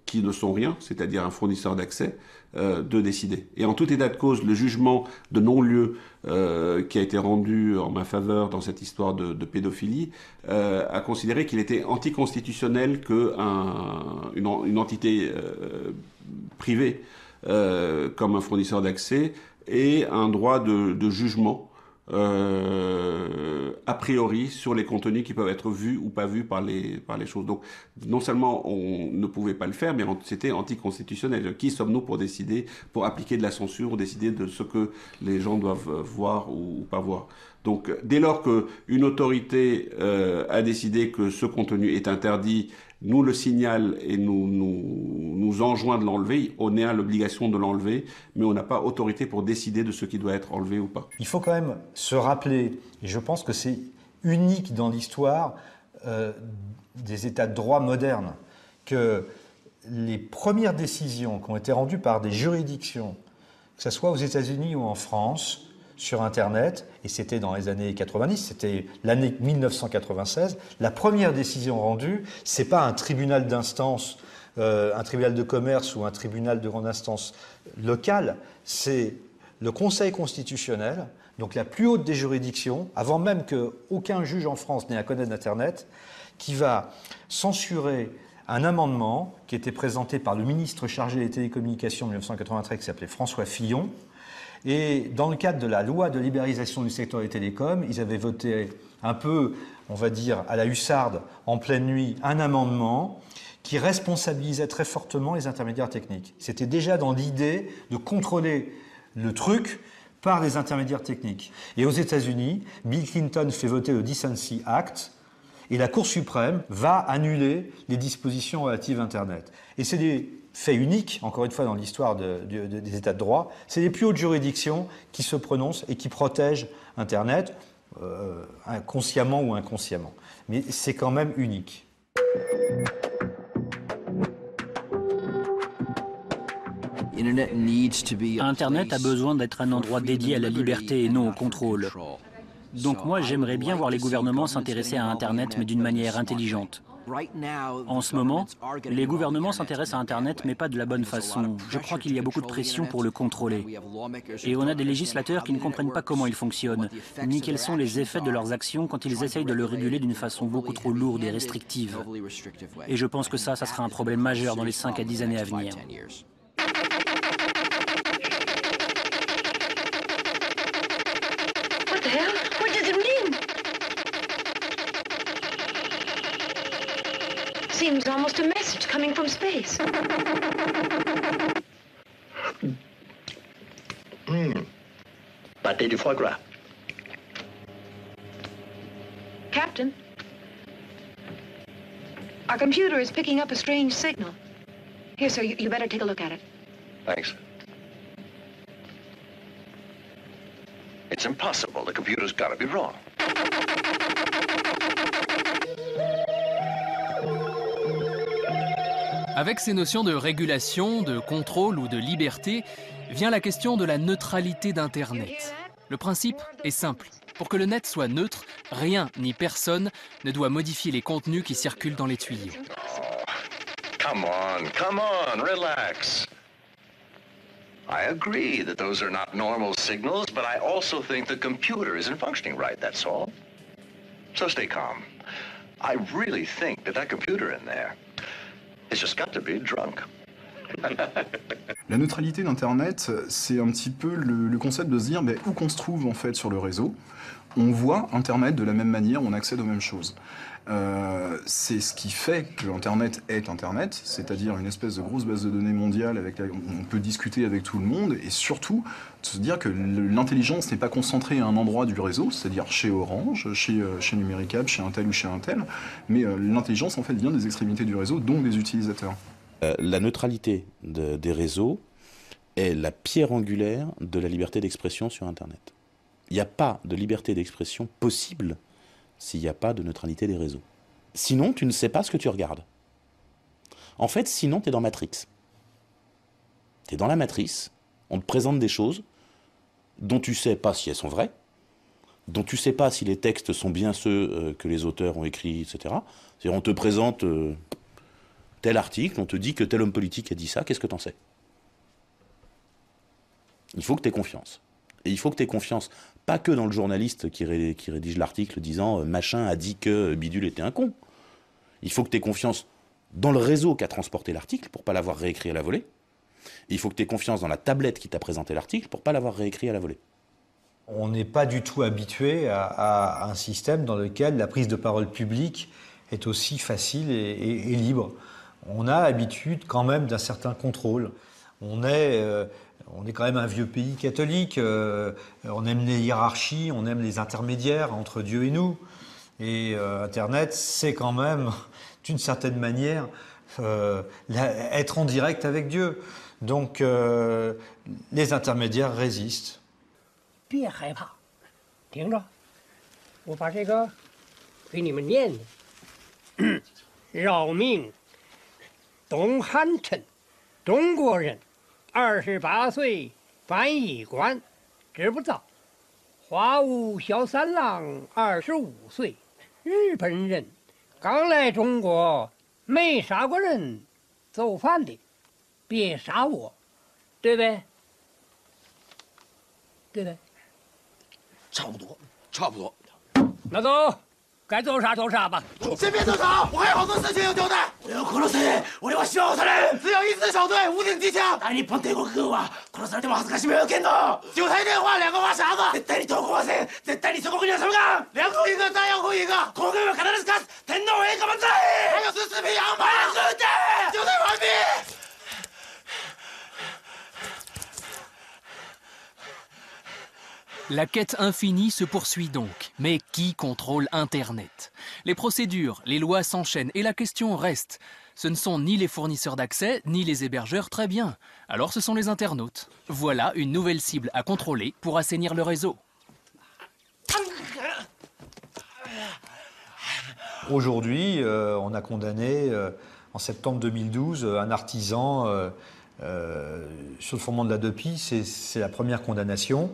qui ne sont rien, c'est-à-dire un fournisseur d'accès, de décider. Et en tout état de cause, le jugement de non-lieu qui a été rendu en ma faveur dans cette histoire de pédophilie a considéré qu'il était anticonstitutionnel qu'une entité privée comme un fournisseur d'accès ait un droit de jugement a priori sur les contenus qui peuvent être vus ou pas vus par les choses. Donc non seulement on ne pouvait pas le faire, mais c'était anticonstitutionnel. Qui sommes-nous pour décider, pour appliquer de la censure, ou décider de ce que les gens doivent voir ou pas voir? Donc dès lors qu'une autorité a décidé que ce contenu est interdit, nous le signale et nous enjoint de l'enlever, on est à l'obligation de l'enlever, mais on n'a pas autorité pour décider de ce qui doit être enlevé ou pas. Il faut quand même se rappeler, et je pense que c'est unique dans l'histoire des États de droit modernes, que les premières décisions qui ont été rendues par des juridictions, que ce soit aux États-Unis ou en France, sur Internet, et c'était dans les années 90, c'était l'année 1996, la première décision rendue, c'est pas un tribunal d'instance, un tribunal de commerce ou un tribunal de grande instance local, c'est le Conseil constitutionnel, donc la plus haute des juridictions, avant même qu'aucun juge en France n'ait à connaître d'Internet, qui va censurer un amendement qui était présenté par le ministre chargé des télécommunications en 1993, qui s'appelait François Fillon. Et dans le cadre de la loi de libéralisation du secteur des télécoms, ils avaient voté un peu, on va dire, à la hussarde, en pleine nuit, un amendement qui responsabilisait très fortement les intermédiaires techniques. C'était déjà dans l'idée de contrôler le truc par les intermédiaires techniques. Et aux États-Unis, Bill Clinton fait voter le Decency Act, et la Cour suprême va annuler les dispositions relatives à Internet. Et c'est des faits uniques, encore une fois dans l'histoire des États de droit, c'est les plus hautes juridictions qui se prononcent et qui protègent Internet, consciemment ou inconsciemment. Mais c'est quand même unique. Internet a besoin d'être un endroit dédié à la liberté et non au contrôle. Donc moi, j'aimerais bien voir les gouvernements s'intéresser à Internet, mais d'une manière intelligente. En ce moment, les gouvernements s'intéressent à Internet, mais pas de la bonne façon. Je crois qu'il y a beaucoup de pression pour le contrôler. Et on a des législateurs qui ne comprennent pas comment il fonctionne, ni quels sont les effets de leurs actions quand ils essayent de le réguler d'une façon beaucoup trop lourde et restrictive. Et je pense que ça sera un problème majeur dans les 5 à 10 années à venir. Seems almost a message coming from space. Pâté du foie gras. Captain, our computer is picking up a strange signal. Here, sir, you better take a look at it. Thanks. It's impossible. The computer's got to be wrong. Avec ces notions de régulation, de contrôle ou de liberté, vient la question de la neutralité d'Internet. Le principe est simple. Pour que le net soit neutre, rien ni personne ne doit modifier les contenus qui circulent dans les tuyaux. Come on, relax. I agree that those are not normal signals, but I also think the computer isn't functioning right, that's all. So stay calm. I really think that computer in there has just got to be drunk. La neutralité d'Internet, c'est un petit peu le concept de se dire où qu'on se trouve en fait sur le réseau, on voit Internet de la même manière, on accède aux mêmes choses. C'est ce qui fait que Internet est Internet, c'est-à-dire une espèce de grosse base de données mondiale avec laquelle on peut discuter avec tout le monde, et surtout de se dire que l'intelligence n'est pas concentrée à un endroit du réseau, c'est-à-dire chez Orange, chez Numéricable, chez un tel ou chez un tel, mais l'intelligence en fait vient des extrémités du réseau, donc des utilisateurs. La neutralité des réseaux est la pierre angulaire de la liberté d'expression sur Internet. Il n'y a pas de liberté d'expression possible s'il n'y a pas de neutralité des réseaux. Sinon, tu ne sais pas ce que tu regardes. En fait, sinon, tu es dans Matrix. Tu es dans la matrice, on te présente des choses dont tu ne sais pas si elles sont vraies, dont tu ne sais pas si les textes sont bien ceux que les auteurs ont écrits, etc. C'est-à-dire, on te présente tel article, on te dit que tel homme politique a dit ça, qu'est-ce que tu en sais? Il faut que tu aies confiance. Et il faut que tu aies confiance, pas que dans le journaliste qui rédige l'article disant « machin a dit que Bidule était un con ». Il faut que tu aies confiance dans le réseau qui a transporté l'article pour ne pas l'avoir réécrit à la volée. Et il faut que tu aies confiance dans la tablette qui t'a présenté l'article pour ne pas l'avoir réécrit à la volée. On n'est pas du tout habitué à un système dans lequel la prise de parole publique est aussi facile et libre. On a l'habitude quand même d'un certain contrôle. On est quand même un vieux pays catholique, on aime les hiérarchies, on aime les intermédiaires entre Dieu et nous. Et Internet, c'est quand même, d'une certaine manière, être en direct avec Dieu. Donc, les intermédiaires résistent. 别害怕，听着，我把这个给你们念念。饶命，东汉臣，中国人。 28岁，翻译官，知不道。华武小三郎，25岁，日本人，刚来中国，没杀过人，走反的，别杀我，对呗？对呗？差不多，差不多。那走。 该做啥做啥吧。先别走场，我还有好多事情要交代。我要殺せ、俺は使用される。只有一支小队，无敌机枪。大日本帝国軍は殺されても恥ずかしめを受けんの。九台電話2個は傻子。絶対に投降はせん。絶対に祖国には什么干。两国一个，弹药库一个。皇軍は必ず勝つ。天皇栄華万歳。还有四匹羊马。是的，就在完毕。 La quête infinie se poursuit donc. Mais qui contrôle Internet? Les procédures, les lois s'enchaînent et la question reste. Ce ne sont ni les fournisseurs d'accès, ni les hébergeurs, très bien. Alors ce sont les internautes. Voilà une nouvelle cible à contrôler pour assainir le réseau. Aujourd'hui, on a condamné, en septembre 2012, un artisan sur le fondement de la DEPI. C'est la première condamnation.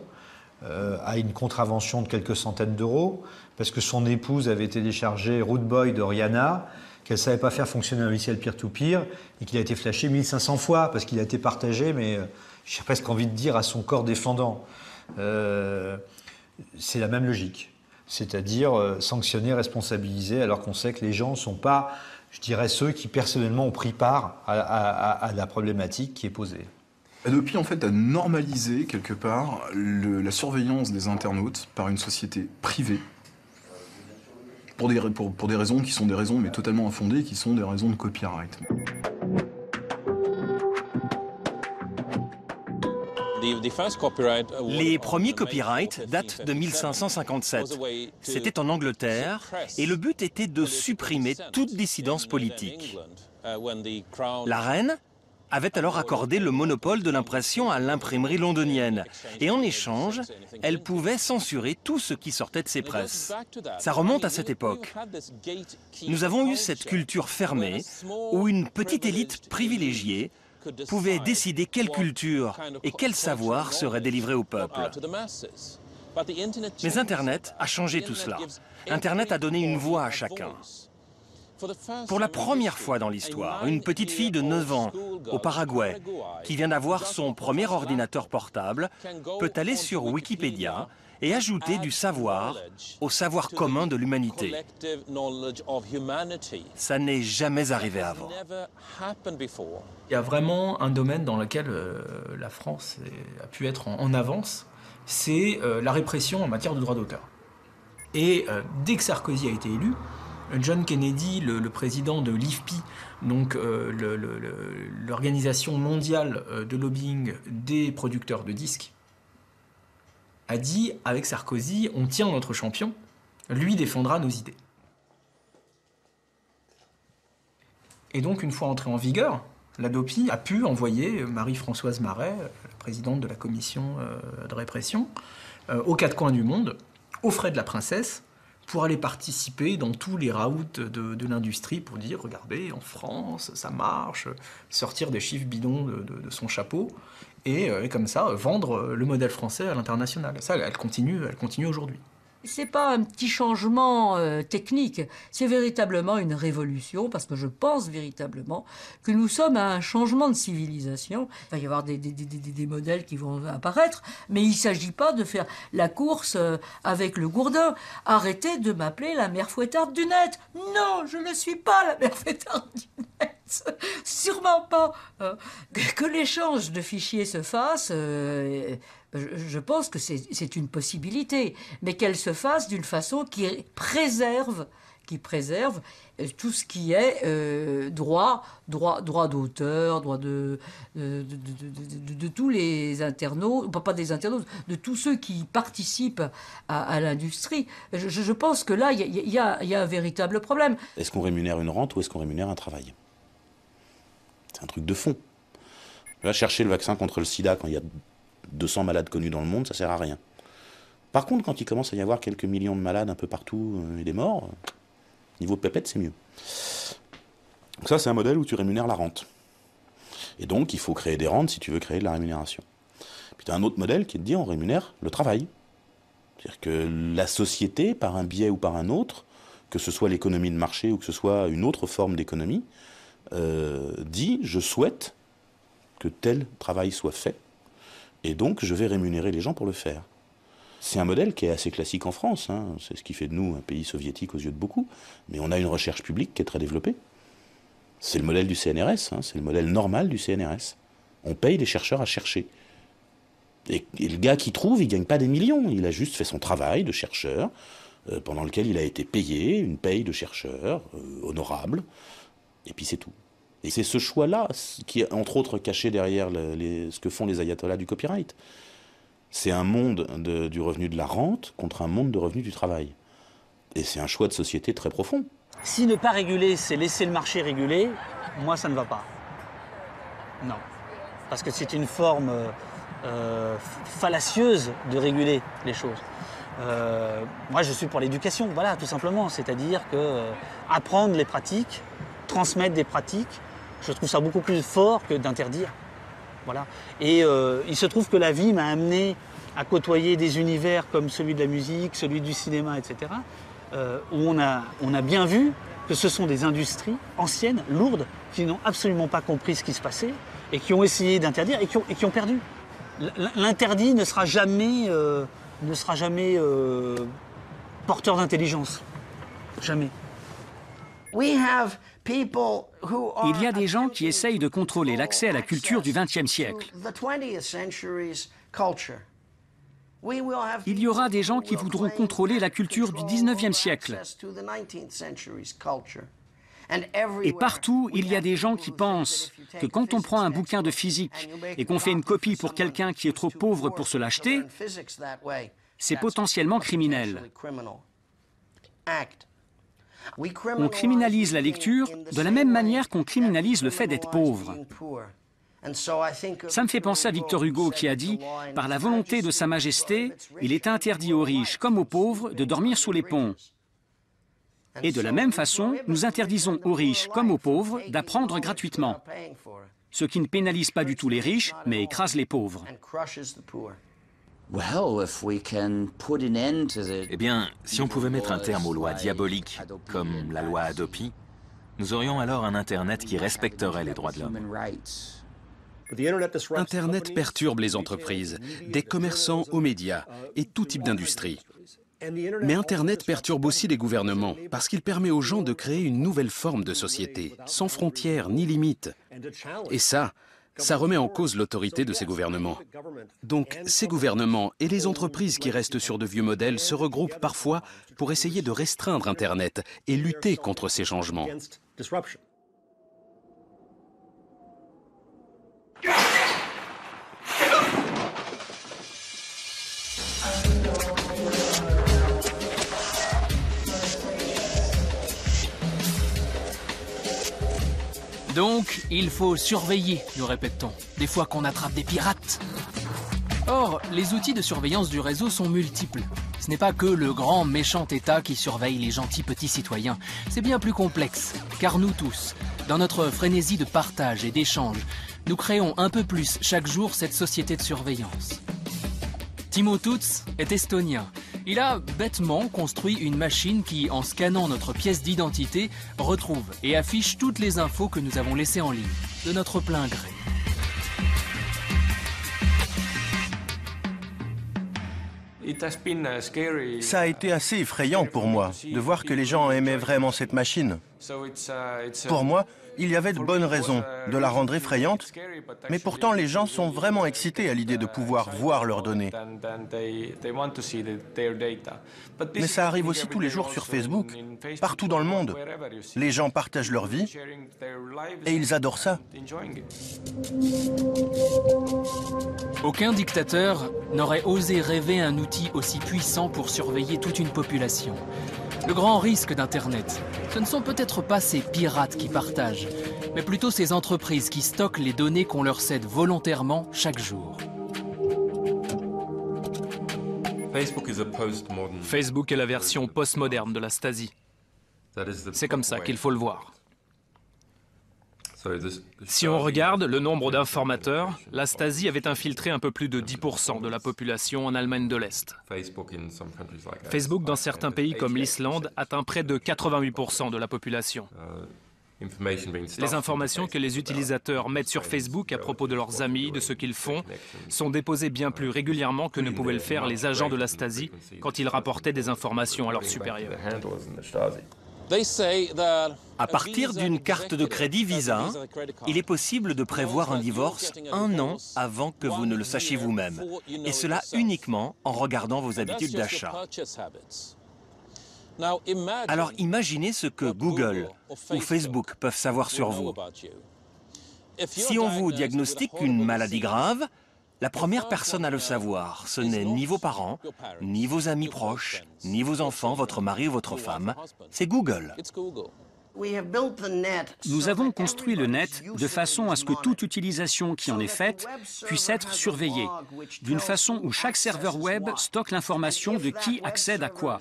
À une contravention de quelques centaines d'euros, parce que son épouse avait téléchargé Root Boy de Rihanna, qu'elle ne savait pas faire fonctionner un logiciel peer-to-peer, et qu'il a été flashé 1500 fois, parce qu'il a été partagé, mais j'ai presque envie de dire à son corps défendant. C'est la même logique, c'est-à-dire sanctionner, responsabiliser, alors qu'on sait que les gens ne sont pas, je dirais, ceux qui personnellement ont pris part à la problématique qui est posée. Adopi, en fait, a normalisé, quelque part, la surveillance des internautes par une société privée, pour des raisons qui sont des raisons mais totalement infondées, qui sont des raisons de copyright. Les premiers copyrights datent de 1557. C'était en Angleterre et le but était de supprimer toute dissidence politique. La reine avait alors accordé le monopole de l'impression à l'imprimerie londonienne. Et en échange, elle pouvait censurer tout ce qui sortait de ses presses. Ça remonte à cette époque. Nous avons eu cette culture fermée où une petite élite privilégiée pouvait décider quelle culture et quel savoir serait délivré au peuple. Mais Internet a changé tout cela. Internet a donné une voix à chacun. Pour la première fois dans l'histoire, une petite fille de 9 ans au Paraguay, qui vient d'avoir son premier ordinateur portable, peut aller sur Wikipédia et ajouter du savoir au savoir commun de l'humanité. Ça n'est jamais arrivé avant. Il y a vraiment un domaine dans lequel la France a pu être en avance, c'est la répression en matière de droit d'auteur. Et dès que Sarkozy a été élu, John Kennedy, le président de l'IFPI, donc l'organisation mondiale de lobbying des producteurs de disques, a dit avec Sarkozy, on tient notre champion, lui défendra nos idées. Et donc une fois entré en vigueur, l'ADOPI a pu envoyer Marie-Françoise Marais, la présidente de la commission de répression, aux quatre coins du monde, aux frais de la princesse, pour aller participer dans tous les raouts de l'industrie pour dire, regardez, en France, ça marche, sortir des chiffres bidons de son chapeau, et comme ça, vendre le modèle français à l'international. Ça, elle continue aujourd'hui. C'est pas un petit changement technique, c'est véritablement une révolution, parce que je pense véritablement que nous sommes à un changement de civilisation. Il va y avoir des modèles qui vont apparaître, mais il ne s'agit pas de faire la course avec le gourdin. Arrêtez de m'appeler la mère fouettarde du net. Non, je ne suis pas la mère fouettarde du net. Sûrement pas. Que l'échange de fichiers se fasse... Je pense que c'est une possibilité, mais qu'elle se fasse d'une façon qui préserve tout ce qui est droit d'auteur, droit de tous les internautes, pas des internautes, de tous ceux qui participent à l'industrie. Je pense que là, il y a un véritable problème. Est-ce qu'on rémunère une rente ou est-ce qu'on rémunère un travail? C'est un truc de fond. Là, chercher le vaccin contre le sida quand il y a 200 malades connus dans le monde, ça sert à rien. Par contre, quand il commence à y avoir quelques millions de malades un peu partout et des morts, niveau pépette, c'est mieux. Donc ça, c'est un modèle où tu rémunères la rente. Et donc, il faut créer des rentes si tu veux créer de la rémunération. Puis tu as un autre modèle qui est de dire on rémunère le travail. C'est-à-dire que la société, par un biais ou par un autre, que ce soit l'économie de marché ou que ce soit une autre forme d'économie, dit je souhaite que tel travail soit fait. Et donc, je vais rémunérer les gens pour le faire. C'est un modèle qui est assez classique en France. Hein. C'est ce qui fait de nous un pays soviétique aux yeux de beaucoup. Mais on a une recherche publique qui est très développée. C'est le modèle du CNRS. Hein. C'est le modèle normal du CNRS. On paye les chercheurs à chercher. Et le gars qui trouve, il ne gagne pas des millions. Il a juste fait son travail de chercheur, pendant lequel il a été payé, une paye de chercheur, honorable. Et puis c'est tout. Et c'est ce choix-là qui est, entre autres, caché derrière ce que font les ayatollahs du copyright. C'est un monde du revenu de la rente contre un monde de revenu du travail. Et c'est un choix de société très profond. Si ne pas réguler, c'est laisser le marché réguler, moi, ça ne va pas. Non. Parce que c'est une forme fallacieuse de réguler les choses. Moi, je suis pour l'éducation, voilà, tout simplement. C'est-à-dire que apprendre les pratiques, transmettre des pratiques, je trouve ça beaucoup plus fort que d'interdire. Voilà. Et il se trouve que la vie m'a amené à côtoyer des univers comme celui de la musique, celui du cinéma, etc., où on a bien vu que ce sont des industries anciennes, lourdes, qui n'ont absolument pas compris ce qui se passait et qui ont essayé d'interdire et qui ont perdu. L'interdit ne sera jamais porteur d'intelligence. Jamais. Il y a des gens qui essayent de contrôler l'accès à la culture du XXe siècle. Il y aura des gens qui voudront contrôler la culture du 19e siècle. Et partout, il y a des gens qui pensent que quand on prend un bouquin de physique et qu'on fait une copie pour quelqu'un qui est trop pauvre pour se l'acheter, c'est potentiellement criminel. On criminalise la lecture de la même manière qu'on criminalise le fait d'être pauvre. Ça me fait penser à Victor Hugo qui a dit « Par la volonté de Sa Majesté, il est interdit aux riches comme aux pauvres de dormir sous les ponts. » Et de la même façon, nous interdisons aux riches comme aux pauvres d'apprendre gratuitement, ce qui ne pénalise pas du tout les riches, mais écrase les pauvres. Eh bien, si on pouvait mettre un terme aux lois diaboliques, comme la loi Hadopi, nous aurions alors un Internet qui respecterait les droits de l'homme. Internet perturbe les entreprises, des commerçants aux médias et tout type d'industrie. Mais Internet perturbe aussi les gouvernements parce qu'il permet aux gens de créer une nouvelle forme de société, sans frontières ni limites. Et ça remet en cause l'autorité de ces gouvernements. Donc, ces gouvernements et les entreprises qui restent sur de vieux modèles se regroupent parfois pour essayer de restreindre Internet et lutter contre ces changements. Donc, il faut surveiller, nous répète-t-on, des fois qu'on attrape des pirates. Or, les outils de surveillance du réseau sont multiples. Ce n'est pas que le grand méchant État qui surveille les gentils petits citoyens. C'est bien plus complexe, car nous tous, dans notre frénésie de partage et d'échange, nous créons un peu plus chaque jour cette société de surveillance. Timo Tutz est estonien. Il a bêtement construit une machine qui, en scannant notre pièce d'identité, retrouve et affiche toutes les infos que nous avons laissées en ligne, de notre plein gré. Ça a été assez effrayant pour moi de voir que les gens aimaient vraiment cette machine. Pour moi, il y avait de bonnes raisons de la rendre effrayante, mais pourtant les gens sont vraiment excités à l'idée de pouvoir voir leurs données. Mais ça arrive aussi tous les jours sur Facebook, partout dans le monde. Les gens partagent leur vie et ils adorent ça. Aucun dictateur n'aurait osé rêver un outil aussi puissant pour surveiller toute une population. Le grand risque d'Internet, ce ne sont peut-être pas ces pirates qui partagent, mais plutôt ces entreprises qui stockent les données qu'on leur cède volontairement chaque jour. Facebook est la version postmoderne de la Stasi. C'est comme ça qu'il faut le voir. Si on regarde le nombre d'informateurs, la Stasi avait infiltré un peu plus de 10% de la population en Allemagne de l'Est. Facebook, dans certains pays comme l'Islande, atteint près de 88% de la population. Les informations que les utilisateurs mettent sur Facebook à propos de leurs amis, de ce qu'ils font, sont déposées bien plus régulièrement que ne pouvaient le faire les agents de la Stasi quand ils rapportaient des informations à leurs supérieurs. À partir d'une carte de crédit Visa, il est possible de prévoir un divorce 1 an avant que vous ne le sachiez vous-même. Et cela uniquement en regardant vos habitudes d'achat. Alors imaginez ce que Google ou Facebook peuvent savoir sur vous. Si on vous diagnostique une maladie grave, la première personne à le savoir, ce n'est ni vos parents, ni vos amis proches, ni vos enfants, votre mari ou votre femme, c'est Google. Nous avons construit le net de façon à ce que toute utilisation qui en est faite puisse être surveillée, d'une façon où chaque serveur web stocke l'information de qui accède à quoi.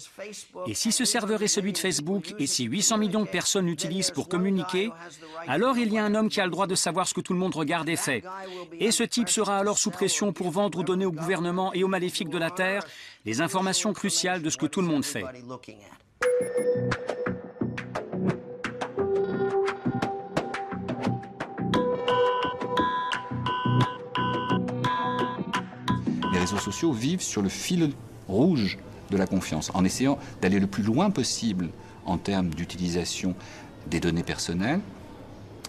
Et si ce serveur est celui de Facebook et si 800 millions de personnes l'utilisent pour communiquer, alors il y a un homme qui a le droit de savoir ce que tout le monde regarde et fait. Et ce type sera alors sous pression pour vendre ou donner au gouvernement et aux maléfiques de la Terre les informations cruciales de ce que tout le monde fait. Les réseaux sociaux vivent sur le fil rouge de la confiance, en essayant d'aller le plus loin possible en termes d'utilisation des données personnelles.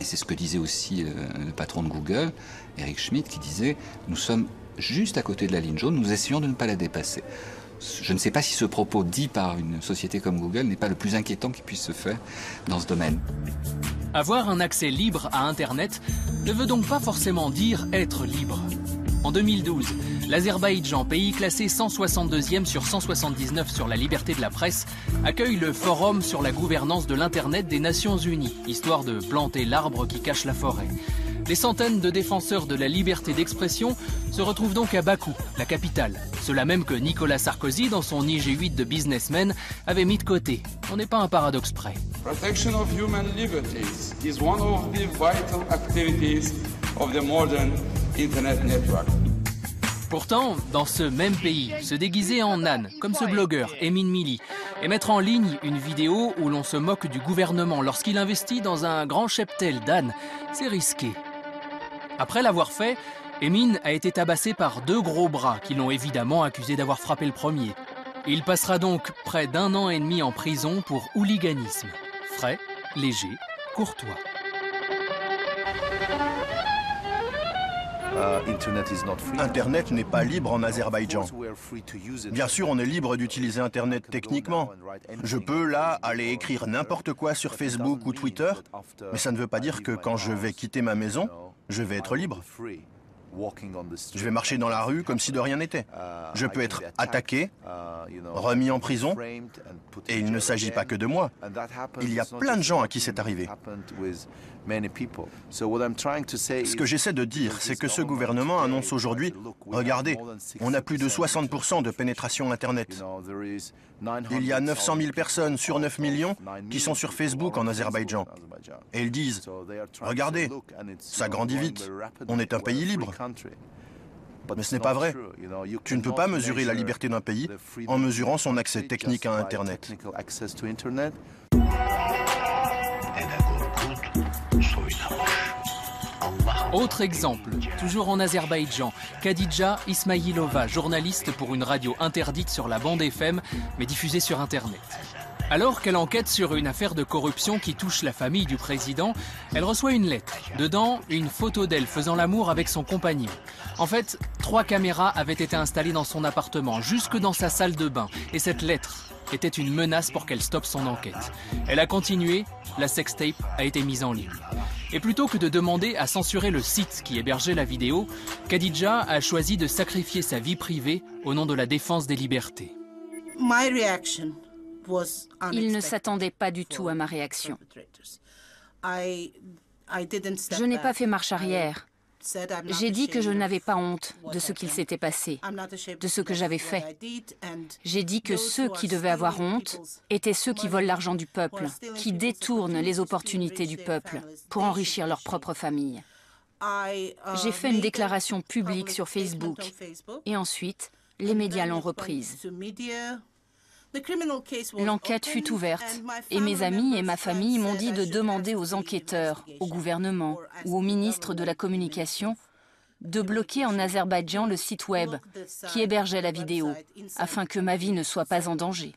Et c'est ce que disait aussi le patron de Google, Eric Schmidt, qui disait « Nous sommes juste à côté de la ligne jaune, nous essayons de ne pas la dépasser. Je ne sais pas si ce propos dit par une société comme Google n'est pas le plus inquiétant qui puisse se faire dans ce domaine. Avoir un accès libre à Internet ne veut donc pas forcément dire être libre. En 2012, l'Azerbaïdjan, pays classé 162e sur 179 sur la liberté de la presse, accueille le Forum sur la gouvernance de l'Internet des Nations Unies, histoire de planter l'arbre qui cache la forêt. Des centaines de défenseurs de la liberté d'expression se retrouvent donc à Bakou, la capitale. Cela même que Nicolas Sarkozy, dans son IG8 de businessman, avait mis de côté. On n'est pas un paradoxe près. Protection of human liberties is one of the vital activities of the modern Internet network. Pourtant, dans ce même pays, se déguiser en âne, comme ce blogueur, Emin Mili, et mettre en ligne une vidéo où l'on se moque du gouvernement lorsqu'il investit dans un grand cheptel d'ânes, c'est risqué. Après l'avoir fait, Emin a été tabassé par 2 gros bras qui l'ont évidemment accusé d'avoir frappé le premier. Il passera donc près d'1 an et demi en prison pour hooliganisme. Frais, léger, courtois. Internet n'est pas libre en Azerbaïdjan. Bien sûr, on est libre d'utiliser Internet techniquement. Je peux, là, aller écrire n'importe quoi sur Facebook ou Twitter, mais ça ne veut pas dire que quand je vais quitter ma maison, je vais être libre. Je vais marcher dans la rue comme si de rien n'était. Je peux être attaqué, remis en prison, et il ne s'agit pas que de moi. Il y a plein de gens à qui c'est arrivé. Ce que j'essaie de dire, c'est que ce gouvernement annonce aujourd'hui, regardez, on a plus de 60% de pénétration Internet. Il y a 900 000 personnes sur 9 millions qui sont sur Facebook en Azerbaïdjan. Et ils disent, regardez, ça grandit vite, on est un pays libre. Mais ce n'est pas vrai. Tu ne peux pas mesurer la liberté d'un pays en mesurant son accès technique à Internet. Autre exemple, toujours en Azerbaïdjan, Khadija Ismailova, journaliste pour une radio interdite sur la bande FM, mais diffusée sur Internet. Alors qu'elle enquête sur une affaire de corruption qui touche la famille du président, elle reçoit une lettre. Dedans, une photo d'elle faisant l'amour avec son compagnon. En fait, 3 caméras avaient été installées dans son appartement, jusque dans sa salle de bain. Et cette lettre était une menace pour qu'elle stoppe son enquête. Elle a continué, la sextape a été mise en ligne. Et plutôt que de demander à censurer le site qui hébergeait la vidéo, Khadija a choisi de sacrifier sa vie privée au nom de la défense des libertés. Il ne s'attendait pas du tout à ma réaction. Je n'ai pas fait marche arrière. J'ai dit que je n'avais pas honte de ce qu'il s'était passé, de ce que j'avais fait. J'ai dit que ceux qui devaient avoir honte étaient ceux qui volent l'argent du peuple, qui détournent les opportunités du peuple pour enrichir leur propre famille. J'ai fait une déclaration publique sur Facebook et ensuite, les médias l'ont reprise. L'enquête fut ouverte et mes amis et ma famille m'ont dit de demander aux enquêteurs, au gouvernement ou au ministre de la Communication de bloquer en Azerbaïdjan le site web qui hébergeait la vidéo afin que ma vie ne soit pas en danger.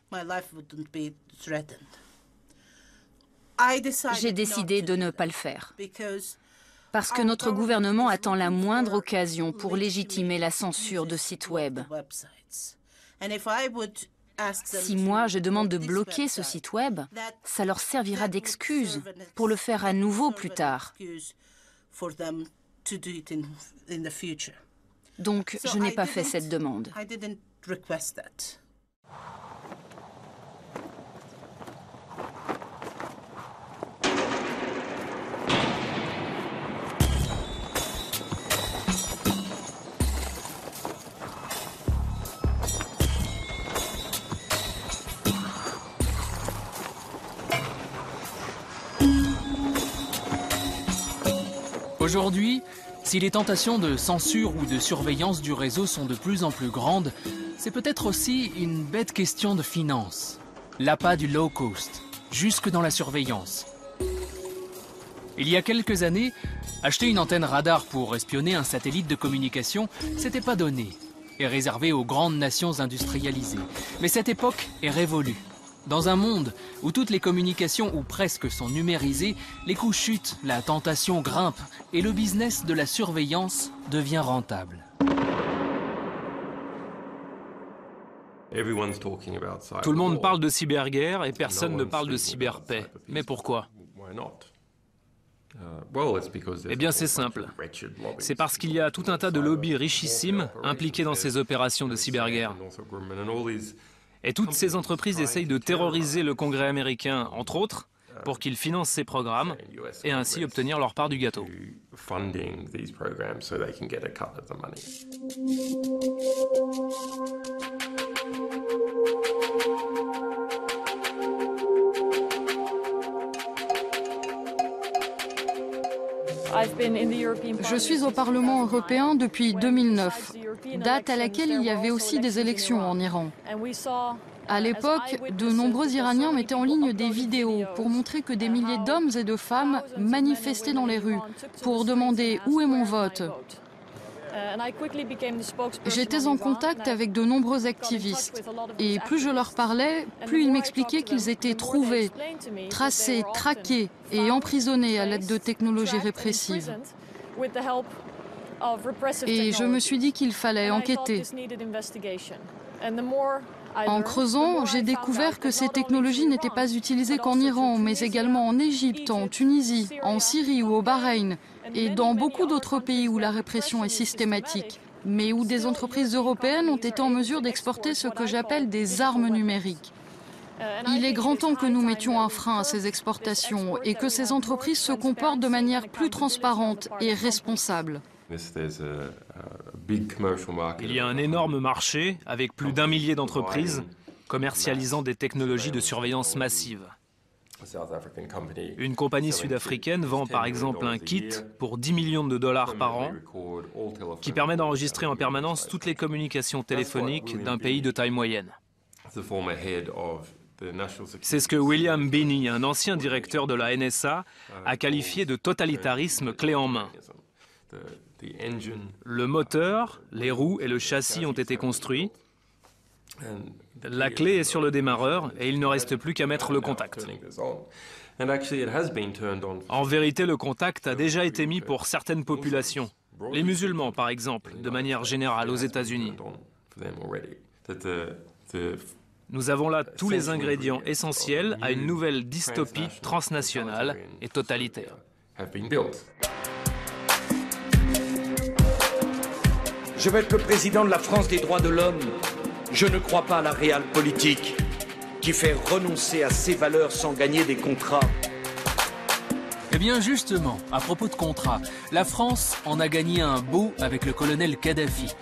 J'ai décidé de ne pas le faire parce que notre gouvernement attend la moindre occasion pour légitimer la censure de sites web. Si moi, je demande de bloquer ce site web, ça leur servira d'excuse pour le faire à nouveau plus tard. Donc, je n'ai pas fait cette demande. Aujourd'hui, si les tentations de censure ou de surveillance du réseau sont de plus en plus grandes, c'est peut-être aussi une bête question de finances. L'appât du low cost, jusque dans la surveillance. Il y a quelques années, acheter une antenne radar pour espionner un satellite de communication, c'était pas donné, et réservé aux grandes nations industrialisées. Mais cette époque est révolue. Dans un monde où toutes les communications ou presque sont numérisées, les coûts chutent, la tentation grimpe et le business de la surveillance devient rentable. Tout le monde parle de cyberguerre et personne ne parle de cyberpaix. Mais pourquoi? Eh bien c'est simple. C'est parce qu'il y a tout un tas de lobbies richissimes impliqués dans ces opérations de cyberguerre. Et toutes ces entreprises essayent de terroriser le Congrès américain, entre autres, pour qu'ils financent ces programmes et ainsi obtenir leur part du gâteau. Je suis au Parlement européen depuis 2009, date à laquelle il y avait aussi des élections en Iran. À l'époque, de nombreux Iraniens mettaient en ligne des vidéos pour montrer que des milliers d'hommes et de femmes manifestaient dans les rues pour demander où est mon vote. J'étais en contact avec de nombreux activistes et plus je leur parlais, plus ils m'expliquaient qu'ils étaient trouvés, tracés, traqués et emprisonnés à l'aide de technologies répressives. Et je me suis dit qu'il fallait enquêter. En creusant, j'ai découvert que ces technologies n'étaient pas utilisées qu'en Iran, mais également en Égypte, en Tunisie, en Syrie ou au Bahreïn, et dans beaucoup d'autres pays où la répression est systématique, mais où des entreprises européennes ont été en mesure d'exporter ce que j'appelle des armes numériques. Il est grand temps que nous mettions un frein à ces exportations et que ces entreprises se comportent de manière plus transparente et responsable. Il y a un énorme marché avec plus d'1 millier d'entreprises commercialisant des technologies de surveillance massive. Une compagnie sud-africaine vend par exemple un kit pour 10 millions de dollars par an qui permet d'enregistrer en permanence toutes les communications téléphoniques d'un pays de taille moyenne. C'est ce que William Binney, un ancien directeur de la NSA, a qualifié de totalitarisme clé en main. Le moteur, les roues et le châssis ont été construits. La clé est sur le démarreur et il ne reste plus qu'à mettre le contact. En vérité, le contact a déjà été mis pour certaines populations. Les musulmans, par exemple, de manière générale aux États-Unis. Nous avons là tous les ingrédients essentiels à une nouvelle dystopie transnationale et totalitaire. Je vais être le président de la France des droits de l'homme. Je ne crois pas à la réelle politique qui fait renoncer à ses valeurs sans gagner des contrats. Eh bien justement, à propos de contrats, la France en a gagné un beau avec le colonel Kadhafi.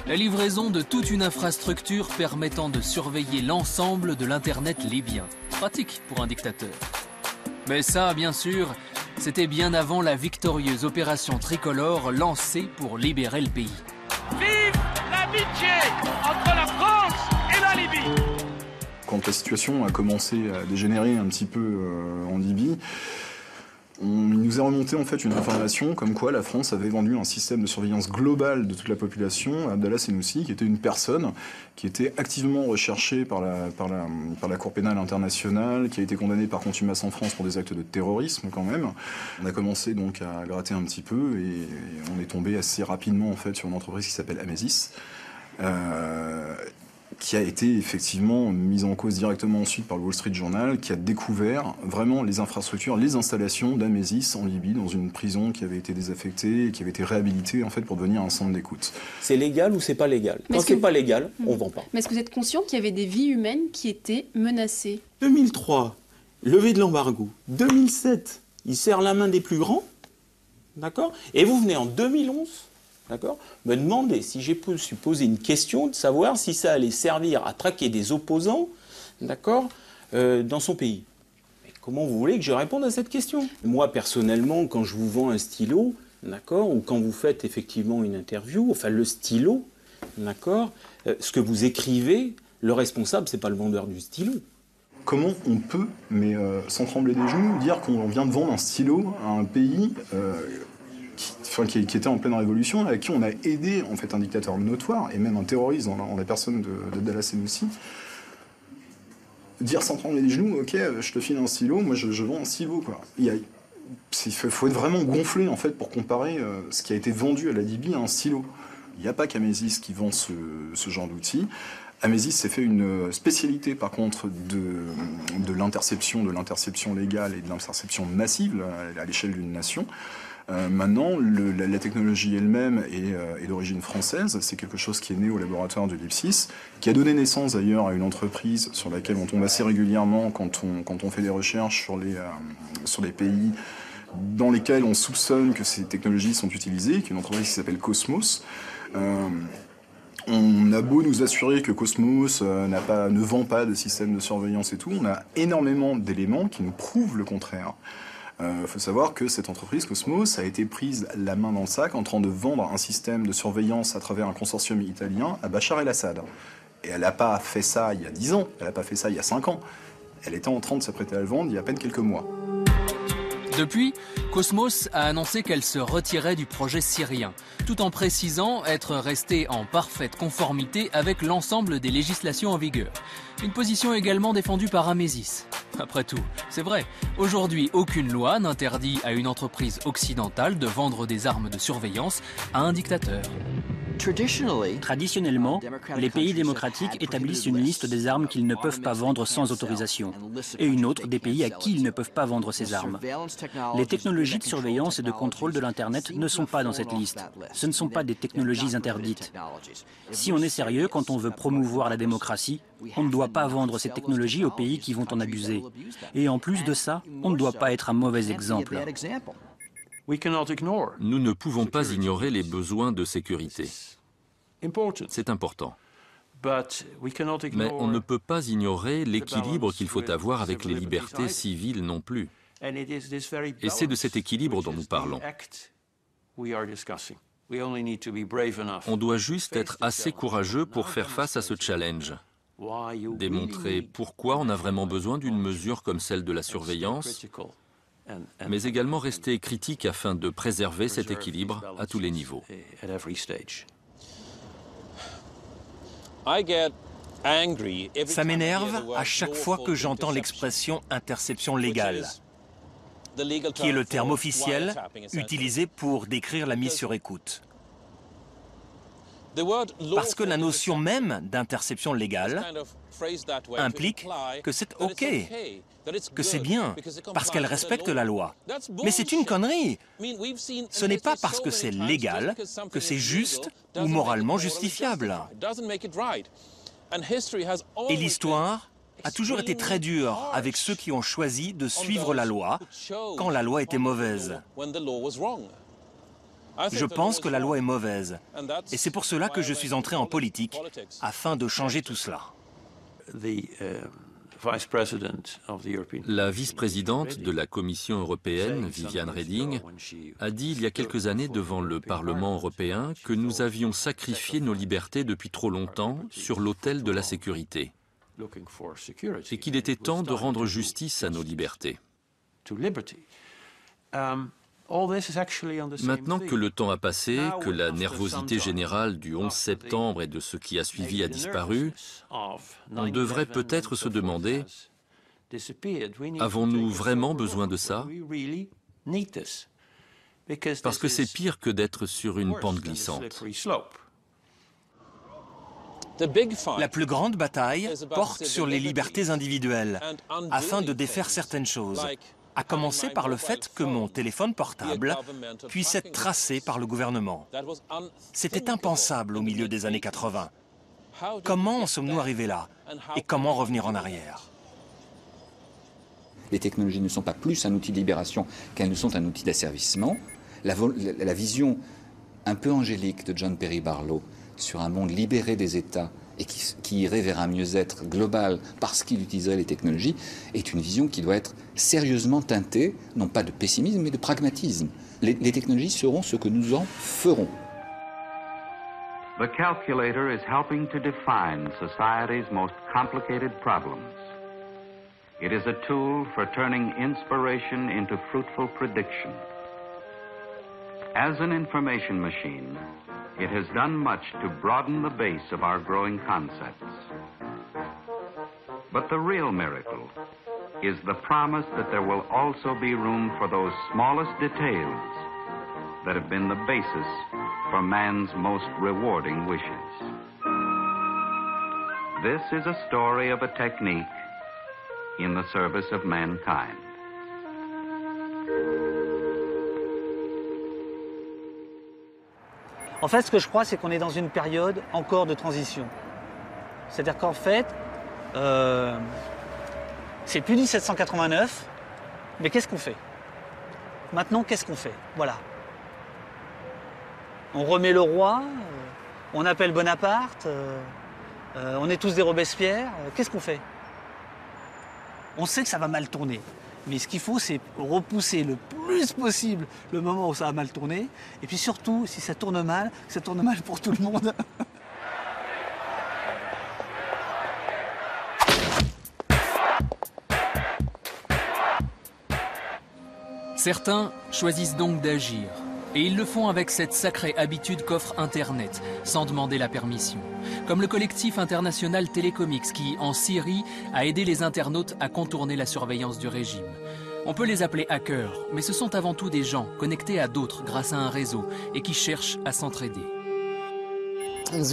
La livraison de toute une infrastructure permettant de surveiller l'ensemble de l'Internet libyen. Pratique pour un dictateur. Mais ça, bien sûr, c'était bien avant la victorieuse opération tricolore lancée pour libérer le pays. Vive l'amitié entre la France et la Libye! Quand la situation a commencé à dégénérer un petit peu en Libye, il nous est remonté en fait une information comme quoi la France avait vendu un système de surveillance globale de toute la population à Abdallah Senussi, qui était une personne qui était activement recherchée par la Cour pénale internationale, qui a été condamnée par contumace en France pour des actes de terrorisme quand même. On a commencé donc à gratter un petit peu et on est tombé assez rapidement en fait sur une entreprise qui s'appelle Amesis, qui a été effectivement mise en cause directement ensuite par le Wall Street Journal, qui a découvert vraiment les infrastructures, les installations d'Amesis en Libye, dans une prison qui avait été désaffectée et qui avait été réhabilitée en fait pour devenir un centre d'écoute. C'est légal ou c'est pas légal? Quand c'est pas légal, on vend pas. Mais est-ce que vous êtes conscient qu'il y avait des vies humaines qui étaient menacées? 2003, levée de l'embargo. 2007, il serre la main des plus grands, d'accord? Et vous venez en 2011, d'accord, me demander si j'ai pu poser une question de savoir si ça allait servir à traquer des opposants, d'accord, dans son pays. Mais comment vous voulez que je réponde à cette question? Moi, personnellement, quand je vous vends un stylo, d'accord, ou quand vous faites effectivement une interview, enfin le stylo, d'accord, ce que vous écrivez, le responsable, c'est pas le vendeur du stylo. Comment on peut, mais sans trembler des genoux, dire qu'on vient de vendre un stylo à un pays qui était en pleine révolution, à qui on a aidé en fait un dictateur notoire et même un terroriste en la personne d'Abdallah Senussi. Dire sans trembler des genoux, ok, je te file un stylo, moi je vends un stylo, quoi. Il faut être vraiment gonflé en fait pour comparer ce qui a été vendu à la Libye à un stylo. Il n'y a pas qu'Amesis qui vend ce genre d'outils. Amesis s'est fait une spécialité, par contre, de l'interception légale et de l'interception massive à l'échelle d'une nation. Maintenant, la technologie elle-même est d'origine française. C'est quelque chose qui est né au laboratoire de l'IPSIS, qui a donné naissance d'ailleurs à une entreprise sur laquelle on tombe assez régulièrement quand on fait des recherches sur les pays dans lesquels on soupçonne que ces technologies sont utilisées, qui est une entreprise qui s'appelle Cosmos. On a beau nous assurer que Cosmos ne vend pas de système de surveillance et tout, on a énormément d'éléments qui nous prouvent le contraire. Faut savoir que cette entreprise Cosmos a été prise la main dans le sac en train de vendre un système de surveillance à travers un consortium italien à Bachar el-Assad. Et elle n'a pas fait ça il y a 10 ans, elle n'a pas fait ça il y a 5 ans. Elle était en train de s'apprêter à le vendre il y a à peine quelques mois. Depuis, Cosmos a annoncé qu'elle se retirait du projet syrien, tout en précisant être restée en parfaite conformité avec l'ensemble des législations en vigueur. Une position également défendue par Amesis. Après tout, c'est vrai, aujourd'hui aucune loi n'interdit à une entreprise occidentale de vendre des armes de surveillance à un dictateur. Traditionnellement, les pays démocratiques établissent une liste des armes qu'ils ne peuvent pas vendre sans autorisation, et une autre des pays à qui ils ne peuvent pas vendre ces armes. Les technologies de surveillance et de contrôle de l'Internet ne sont pas dans cette liste. Ce ne sont pas des technologies interdites. Si on est sérieux quand on veut promouvoir la démocratie, on ne doit pas vendre ces technologies aux pays qui vont en abuser. Et en plus de ça, on ne doit pas être un mauvais exemple. Nous ne pouvons pas ignorer les besoins de sécurité. C'est important. Mais on ne peut pas ignorer l'équilibre qu'il faut avoir avec les libertés civiles non plus. Et c'est de cet équilibre dont nous parlons. On doit juste être assez courageux pour faire face à ce challenge. Démontrer pourquoi on a vraiment besoin d'une mesure comme celle de la surveillance, mais également rester critique afin de préserver cet équilibre à tous les niveaux. Ça m'énerve à chaque fois que j'entends l'expression interception légale, qui est le terme officiel utilisé pour décrire la mise sur écoute. Parce que la notion même d'interception légale implique que c'est OK, que c'est bien, parce qu'elle respecte la loi. Mais c'est une connerie. Ce n'est pas parce que c'est légal que c'est juste ou moralement justifiable. Et l'histoire a toujours été très dure avec ceux qui ont choisi de suivre la loi quand la loi était mauvaise. Je pense que la loi est mauvaise, et c'est pour cela que je suis entré en politique, afin de changer tout cela. La vice-présidente de la Commission européenne, Viviane Reding, a dit il y a quelques années devant le Parlement européen que nous avions sacrifié nos libertés depuis trop longtemps sur l'autel de la sécurité et qu'il était temps de rendre justice à nos libertés. Maintenant que le temps a passé, que la nervosité générale du 11 septembre et de ce qui a suivi a disparu, on devrait peut-être se demander, avons-nous vraiment besoin de ça? Parce que c'est pire que d'être sur une pente glissante. La plus grande bataille porte sur les libertés individuelles, afin de défaire certaines choses. À commencer par le fait que mon téléphone portable puisse être tracé par le gouvernement. C'était impensable au milieu des années 80. Comment en sommes-nous arrivés là? Et comment revenir en arrière? Les technologies ne sont pas plus un outil de libération qu'elles ne sont un outil d'asservissement. La vision un peu angélique de John Perry Barlow sur un monde libéré des États et qui irait vers un mieux-être global parce qu'il utiliserait les technologies, est une vision qui doit être sérieusement teintée, non pas de pessimisme, mais de pragmatisme. Les technologies seront ce que nous en ferons. The calculator is helping to define society's most complicated problems. It is a tool for turning inspiration into fruitful prediction. As an information machine, it has done much to broaden the base of our growing concepts. But the real miracle is the promise that there will also be room for those smallest details that have been the basis for man's most rewarding wishes. This is a story of a technique in the service of mankind. En fait, ce que je crois, c'est qu'on est dans une période encore de transition. C'est-à-dire qu'en fait, c'est plus 1789, mais qu'est-ce qu'on fait? Maintenant, qu'est-ce qu'on fait? Voilà. On remet le roi, on appelle Bonaparte, on est tous des Robespierre, qu'est-ce qu'on fait? On sait que ça va mal tourner, mais ce qu'il faut, c'est repousser le plus possible le moment où ça va mal tourner, et puis surtout, si ça tourne mal pour tout le monde. Certains choisissent donc d'agir. Et ils le font avec cette sacrée habitude qu'offre Internet, sans demander la permission. Comme le collectif international Telecomix qui, en Syrie, a aidé les internautes à contourner la surveillance du régime. On peut les appeler hackers, mais ce sont avant tout des gens connectés à d'autres grâce à un réseau et qui cherchent à s'entraider. En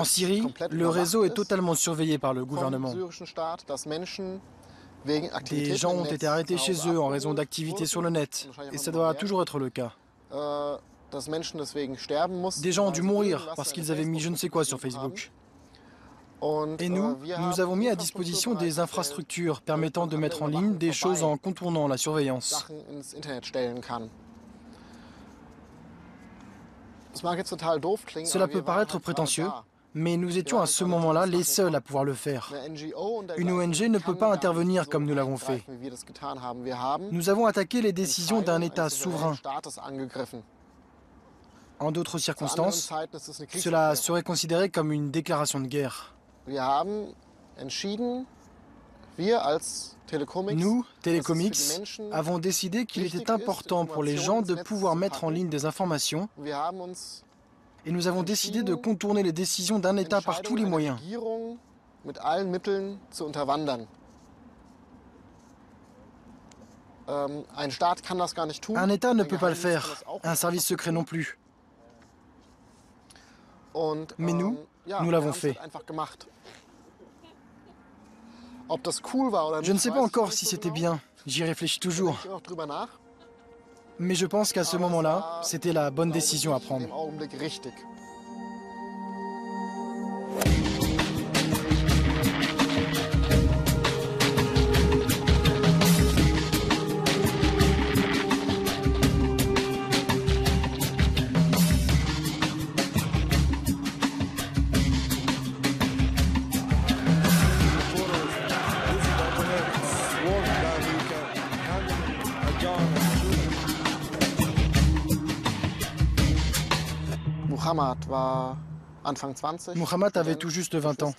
Syrie, le réseau est totalement surveillé par le gouvernement. Des gens ont été arrêtés chez eux en raison d'activités sur le net, et ça doit toujours être le cas. Des gens ont dû mourir parce qu'ils avaient mis je ne sais quoi sur Facebook. Et nous avons mis à disposition des infrastructures permettant de mettre en ligne des choses en contournant la surveillance. Cela peut paraître prétentieux, mais nous étions à ce moment-là les seuls à pouvoir le faire. Une ONG ne peut pas intervenir comme nous l'avons fait. Nous avons attaqué les décisions d'un État souverain. En d'autres circonstances, cela serait considéré comme une déclaration de guerre. Nous, Telecomix, avons décidé qu'il était important pour les gens de pouvoir mettre en ligne des informations. Et nous avons décidé de contourner les décisions d'un État par tous les moyens. Un État ne peut pas le faire, un service secret non plus. Mais nous l'avons fait. Je ne sais pas encore si c'était bien, j'y réfléchis toujours. Mais je pense qu'à ce moment-là, c'était la bonne décision à prendre. Muhammad avait tout juste 20 ans.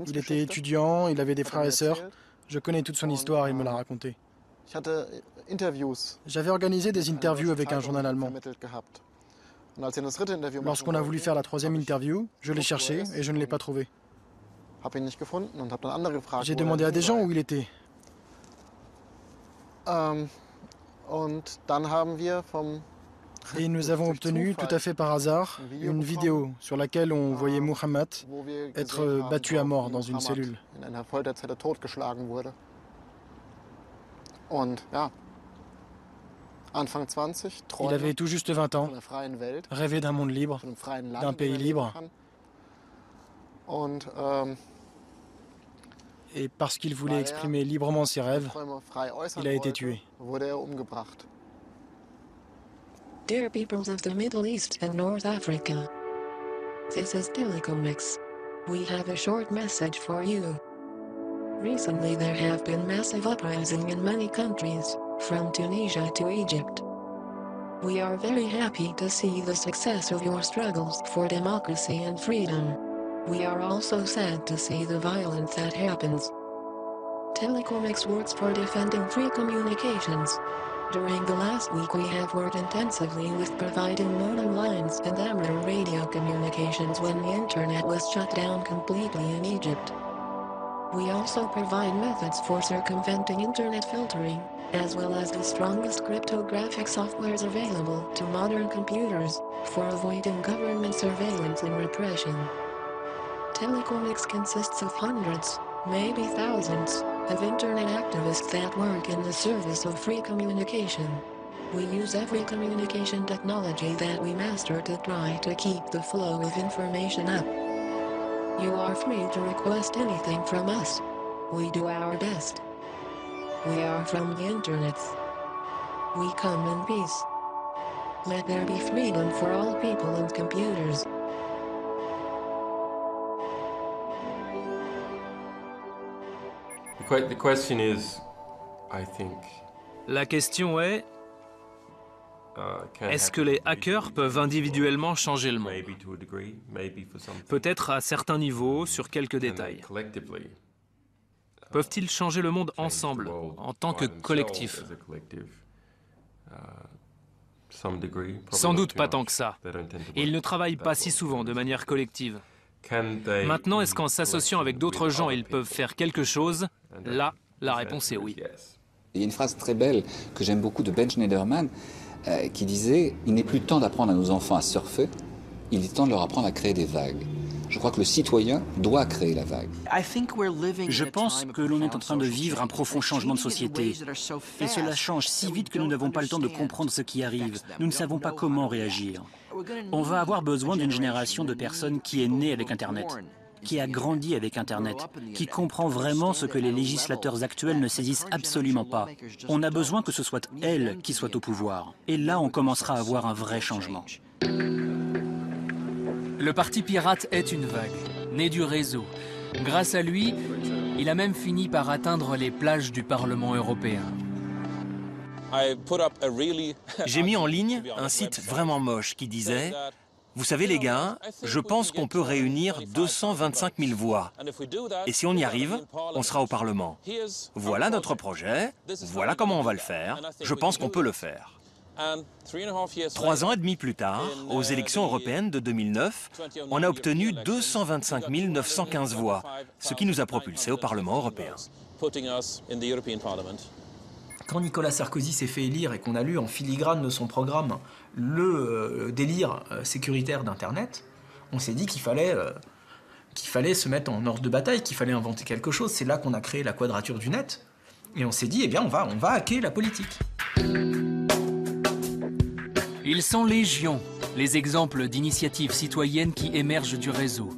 Il était étudiant, il avait des frères et sœurs. Je connais toute son histoire, il me l'a raconté. J'avais organisé des interviews avec un journal allemand. Lorsqu'on a voulu faire la troisième interview, je l'ai cherché et je ne l'ai pas trouvé. J'ai demandé à des gens où il était. Et nous avons obtenu, tout à fait par hasard, une vidéo sur laquelle on voyait Muhammad être battu à mort dans une cellule. Il avait tout juste 20 ans, rêvé d'un monde libre, d'un pays libre. Et parce qu'il voulait exprimer librement ses rêves, il a été tué. Dear peoples of the Middle East and North Africa, this is Telecomix. We have a short message for you. Recently there have been massive uprisings in many countries, from Tunisia to Egypt. We are very happy to see the success of your struggles for democracy and freedom. We are also sad to see the violence that happens. Telecomix works for defending free communications. During the last week we have worked intensively with providing modem lines and amateur radio communications when the internet was shut down completely in Egypt. We also provide methods for circumventing internet filtering, as well as the strongest cryptographic softwares available to modern computers, for avoiding government surveillance and repression. Telecomics consists of hundreds, maybe thousands, of internet activists that work in the service of free communication. We use every communication technology that we master to try to keep the flow of information up. You are free to request anything from us. We do our best. We are from the internet. We come in peace. Let there be freedom for all people and computers. The question is, I think, la question est, est-ce que les hackers peuvent individuellement changer le monde? Peut-être à certains niveaux, sur quelques détails. Peuvent-ils changer le monde ensemble, en tant que collectif? Sans doute pas tant que ça. Et ils ne travaillent pas si souvent de manière collective. Maintenant, est-ce qu'en s'associant avec d'autres gens, ils peuvent faire quelque chose? Là, la réponse est oui. Il y a une phrase très belle que j'aime beaucoup de Ben Schneiderman qui disait « Il n'est plus temps d'apprendre à nos enfants à surfer, il est temps de leur apprendre à créer des vagues ». Je crois que le citoyen doit créer la vague. Je pense que l'on est en train de vivre un profond changement de société. Et cela change si vite que nous n'avons pas le temps de comprendre ce qui arrive. Nous ne savons pas comment réagir. On va avoir besoin d'une génération de personnes qui est née avec Internet, qui a grandi avec Internet, qui comprend vraiment ce que les législateurs actuels ne saisissent absolument pas. On a besoin que ce soit elles qui soient au pouvoir. Et là, on commencera à avoir un vrai changement. Le Parti pirate est une vague, née du réseau. Grâce à lui, il a même fini par atteindre les plages du Parlement européen. J'ai mis en ligne un site vraiment moche qui disait « Vous savez les gars, je pense qu'on peut réunir 225 000 voix. Et si on y arrive, on sera au Parlement. Voilà notre projet, voilà comment on va le faire, je pense qu'on peut le faire. » 3 ans et demi plus tard, aux élections européennes de 2009, on a obtenu 225 915 voix, ce qui nous a propulsés au Parlement européen. Quand Nicolas Sarkozy s'est fait élire et qu'on a lu en filigrane de son programme le délire sécuritaire d'Internet, on s'est dit qu'il fallait se mettre en ordre de bataille, qu'il fallait inventer quelque chose. C'est là qu'on a créé la Quadrature du Net. Et on s'est dit, eh bien, on va hacker la politique. Ils sont légion, les exemples d'initiatives citoyennes qui émergent du réseau.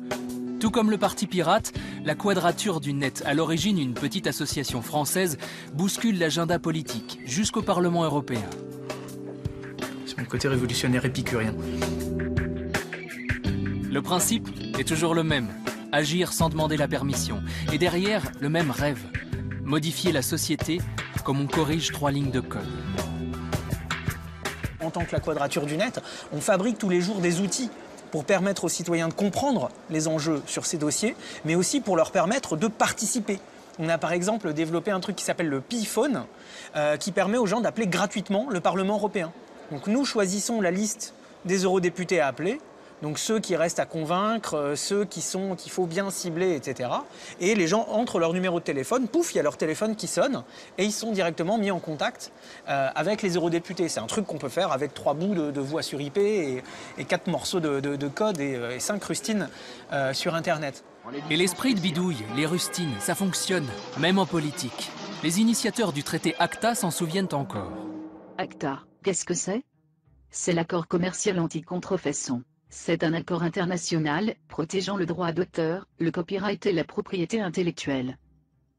Tout comme le Parti pirate, la Quadrature du Net, à l'origine une petite association française, bouscule l'agenda politique jusqu'au Parlement européen. C'est mon côté révolutionnaire épicurien. Le principe est toujours le même, agir sans demander la permission. Et derrière, le même rêve, modifier la société comme on corrige 3 lignes de code. En tant que la Quadrature du Net, on fabrique tous les jours des outils pour permettre aux citoyens de comprendre les enjeux sur ces dossiers, mais aussi pour leur permettre de participer. On a par exemple développé un truc qui s'appelle le Pi-phone, qui permet aux gens d'appeler gratuitement le Parlement européen. Donc nous choisissons la liste des eurodéputés à appeler, donc ceux qui restent à convaincre, ceux qu'il faut bien cibler, etc. Et les gens entrent leur numéro de téléphone, pouf, il y a leur téléphone qui sonne, et ils sont directement mis en contact avec les eurodéputés. C'est un truc qu'on peut faire avec 3 bouts de voix sur IP et 4 morceaux de code et 5 rustines sur Internet. Et l'esprit de bidouille, les rustines, ça fonctionne, même en politique. Les initiateurs du traité ACTA s'en souviennent encore. ACTA, qu'est-ce que c'est? C'est l'accord commercial anti-contrefaçon. C'est un accord international protégeant le droit d'auteur, le copyright et la propriété intellectuelle.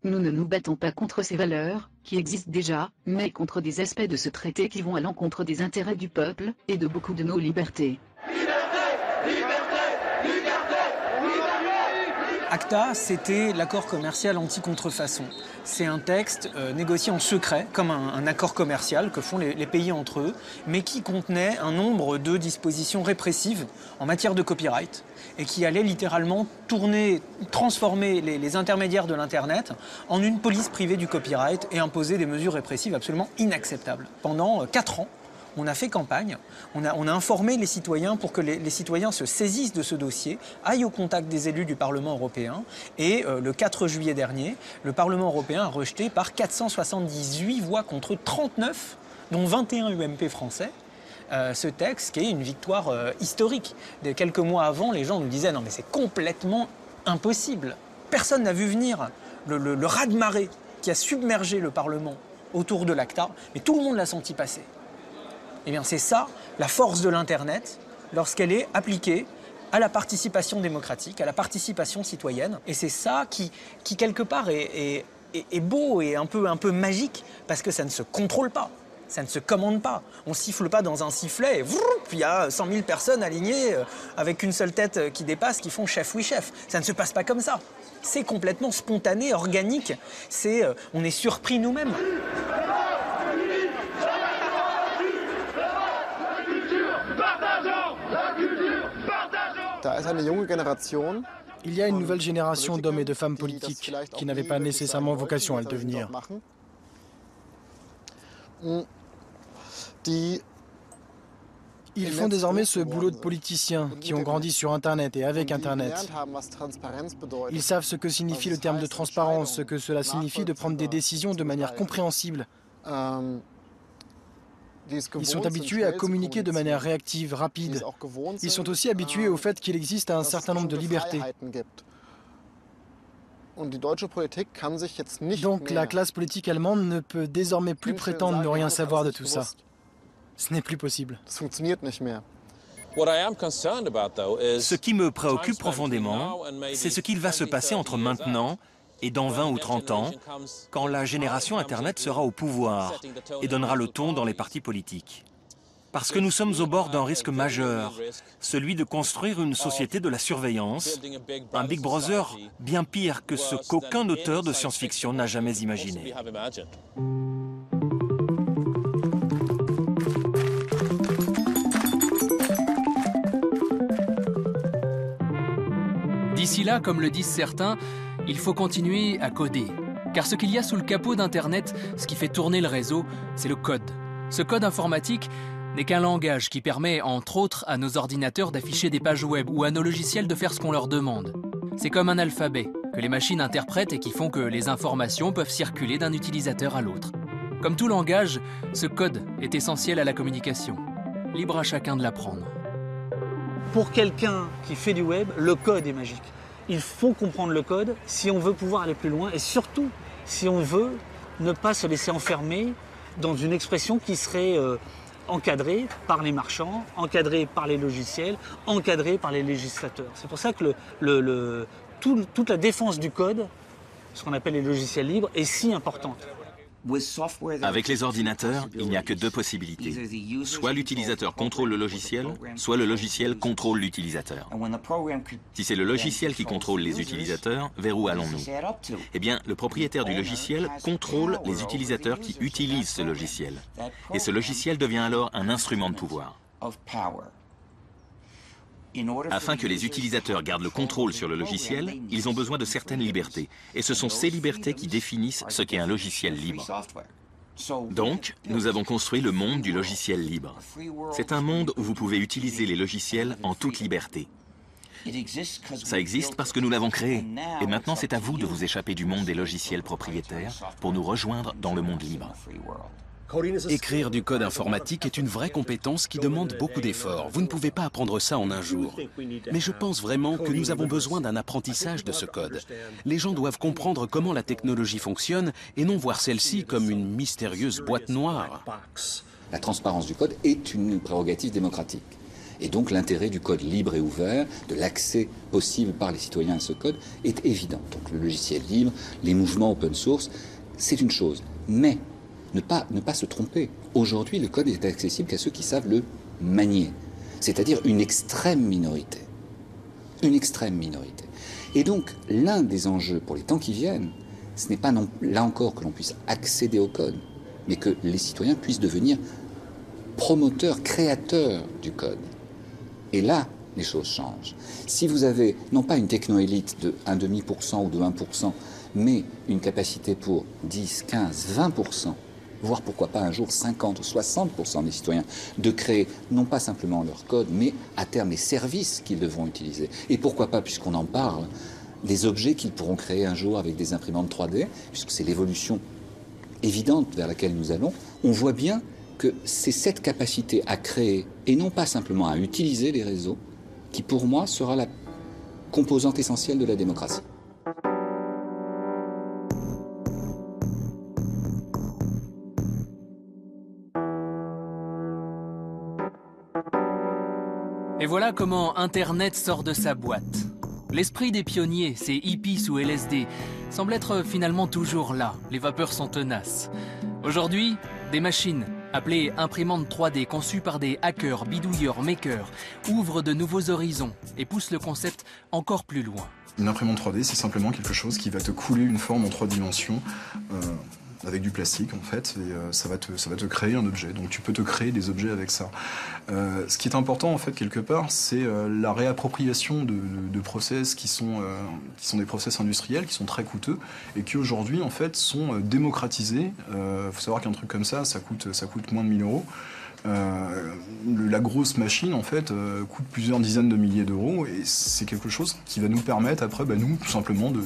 Nous ne nous battons pas contre ces valeurs, qui existent déjà, mais contre des aspects de ce traité qui vont à l'encontre des intérêts du peuple et de beaucoup de nos libertés. ACTA, c'était l'accord commercial anti-contrefaçon. C'est un texte négocié en secret, comme un accord commercial que font les pays entre eux, mais qui contenait un nombre de dispositions répressives en matière de copyright et qui allait littéralement transformer les intermédiaires de l'Internet en une police privée du copyright et imposer des mesures répressives absolument inacceptables. Pendant 4 ans, on a fait campagne, on a informé les citoyens pour que les citoyens se saisissent de ce dossier, aillent au contact des élus du Parlement européen. Et le 4 juillet dernier, le Parlement européen a rejeté par 478 voix contre 39, dont 21 UMP français, ce texte qui est une victoire historique. Quelques mois avant, les gens nous disaient « Non mais c'est complètement impossible. Personne n'a vu venir le raz-de-marée qui a submergé le Parlement autour de l'ACTA, mais tout le monde l'a senti passer. Eh bien, c'est ça, la force de l'Internet, lorsqu'elle est appliquée à la participation démocratique, à la participation citoyenne. Et c'est ça qui quelque part, est beau et un peu magique, parce que ça ne se contrôle pas, ça ne se commande pas. On ne siffle pas dans un sifflet, et puis il y a 100 000 personnes alignées avec une seule tête qui dépasse, qui font chef, oui chef. Ça ne se passe pas comme ça. C'est complètement spontané, organique. On est surpris nous-mêmes. Il y a une nouvelle génération d'hommes et de femmes politiques qui n'avaient pas nécessairement vocation à le devenir. Ils font désormais ce boulot de politiciens qui ont grandi sur Internet et avec Internet. Ils savent ce que signifie le terme de transparence, ce que cela signifie de prendre des décisions de manière compréhensible. Ils sont habitués à communiquer de manière réactive, rapide. Ils sont aussi habitués au fait qu'il existe un certain nombre de libertés. Donc la classe politique allemande ne peut désormais plus prétendre ne rien savoir de tout ça. Ce n'est plus possible. Ce qui me préoccupe profondément, c'est ce qu'il va se passer entre maintenant et dans 20 ou 30 ans, quand la génération Internet sera au pouvoir et donnera le ton dans les partis politiques. Parce que nous sommes au bord d'un risque majeur, celui de construire une société de la surveillance, un Big Brother bien pire que ce qu'aucun auteur de science-fiction n'a jamais imaginé. D'ici là, comme le disent certains, il faut continuer à coder. Car ce qu'il y a sous le capot d'Internet, ce qui fait tourner le réseau, c'est le code. Ce code informatique n'est qu'un langage qui permet, entre autres, à nos ordinateurs d'afficher des pages web ou à nos logiciels de faire ce qu'on leur demande. C'est comme un alphabet que les machines interprètent et qui font que les informations peuvent circuler d'un utilisateur à l'autre. Comme tout langage, ce code est essentiel à la communication. Libre à chacun de l'apprendre. Pour quelqu'un qui fait du web, le code est magique. Il faut comprendre le code si on veut pouvoir aller plus loin et surtout si on veut ne pas se laisser enfermer dans une expression qui serait encadrée par les marchands, encadrée par les logiciels, encadrée par les législateurs. C'est pour ça que toute la défense du code, ce qu'on appelle les logiciels libres, est si importante. Avec les ordinateurs, il n'y a que deux possibilités. Soit l'utilisateur contrôle le logiciel, soit le logiciel contrôle l'utilisateur. Si c'est le logiciel qui contrôle les utilisateurs, vers où allons-nous? Eh bien, le propriétaire du logiciel contrôle les utilisateurs qui utilisent ce logiciel. Et ce logiciel devient alors un instrument de pouvoir. Afin que les utilisateurs gardent le contrôle sur le logiciel, ils ont besoin de certaines libertés. Et ce sont ces libertés qui définissent ce qu'est un logiciel libre. Donc, nous avons construit le monde du logiciel libre. C'est un monde où vous pouvez utiliser les logiciels en toute liberté. Ça existe parce que nous l'avons créé. Et maintenant, c'est à vous de vous échapper du monde des logiciels propriétaires pour nous rejoindre dans le monde libre. Écrire du code informatique est une vraie compétence qui demande beaucoup d'efforts. Vous ne pouvez pas apprendre ça en un jour. Mais je pense vraiment que nous avons besoin d'un apprentissage de ce code. Les gens doivent comprendre comment la technologie fonctionne et non voir celle-ci comme une mystérieuse boîte noire. La transparence du code est une prérogative démocratique. Et donc l'intérêt du code libre et ouvert, de l'accès possible par les citoyens à ce code, est évident. Donc le logiciel libre, les mouvements open source, c'est une chose. Mais ne pas se tromper. Aujourd'hui, le code est accessible qu'à ceux qui savent le manier, c'est-à-dire une extrême minorité. Une extrême minorité. Et donc, l'un des enjeux pour les temps qui viennent, ce n'est pas là encore que l'on puisse accéder au code, mais que les citoyens puissent devenir promoteurs, créateurs du code. Et là, les choses changent. Si vous avez, non pas une techno-élite de 1,5% ou de 1%, mais une capacité pour 10, 15, 20%, voire pourquoi pas un jour 50 ou 60% des citoyens, de créer non pas simplement leur code, mais à terme les services qu'ils devront utiliser. Et pourquoi pas, puisqu'on en parle, les objets qu'ils pourront créer un jour avec des imprimantes 3D, puisque c'est l'évolution évidente vers laquelle nous allons, on voit bien que c'est cette capacité à créer, et non pas simplement à utiliser les réseaux, qui pour moi sera composante essentielle de la démocratie. Et voilà comment Internet sort de sa boîte. L'esprit des pionniers, ces hippies sous LSD, semble être finalement toujours là. Les vapeurs sont tenaces. Aujourd'hui, des machines, appelées imprimantes 3D, conçues par des hackers, bidouilleurs, makers, ouvrent de nouveaux horizons et poussent le concept encore plus loin. Une imprimante 3D, c'est simplement quelque chose qui va te couler une forme en 3 dimensions avec du plastique en fait, et ça va te créer un objet. Donc tu peux te créer des objets avec ça. Ce qui est important en fait quelque part, c'est la réappropriation de process qui sont des process industriels, qui sont très coûteux et qui aujourd'hui en fait sont démocratisés. Faut savoir qu'un truc comme ça coûte moins de 1 000 €. La grosse machine en fait coûte plusieurs dizaines de milliers d'euros et c'est quelque chose qui va nous permettre après nous tout simplement de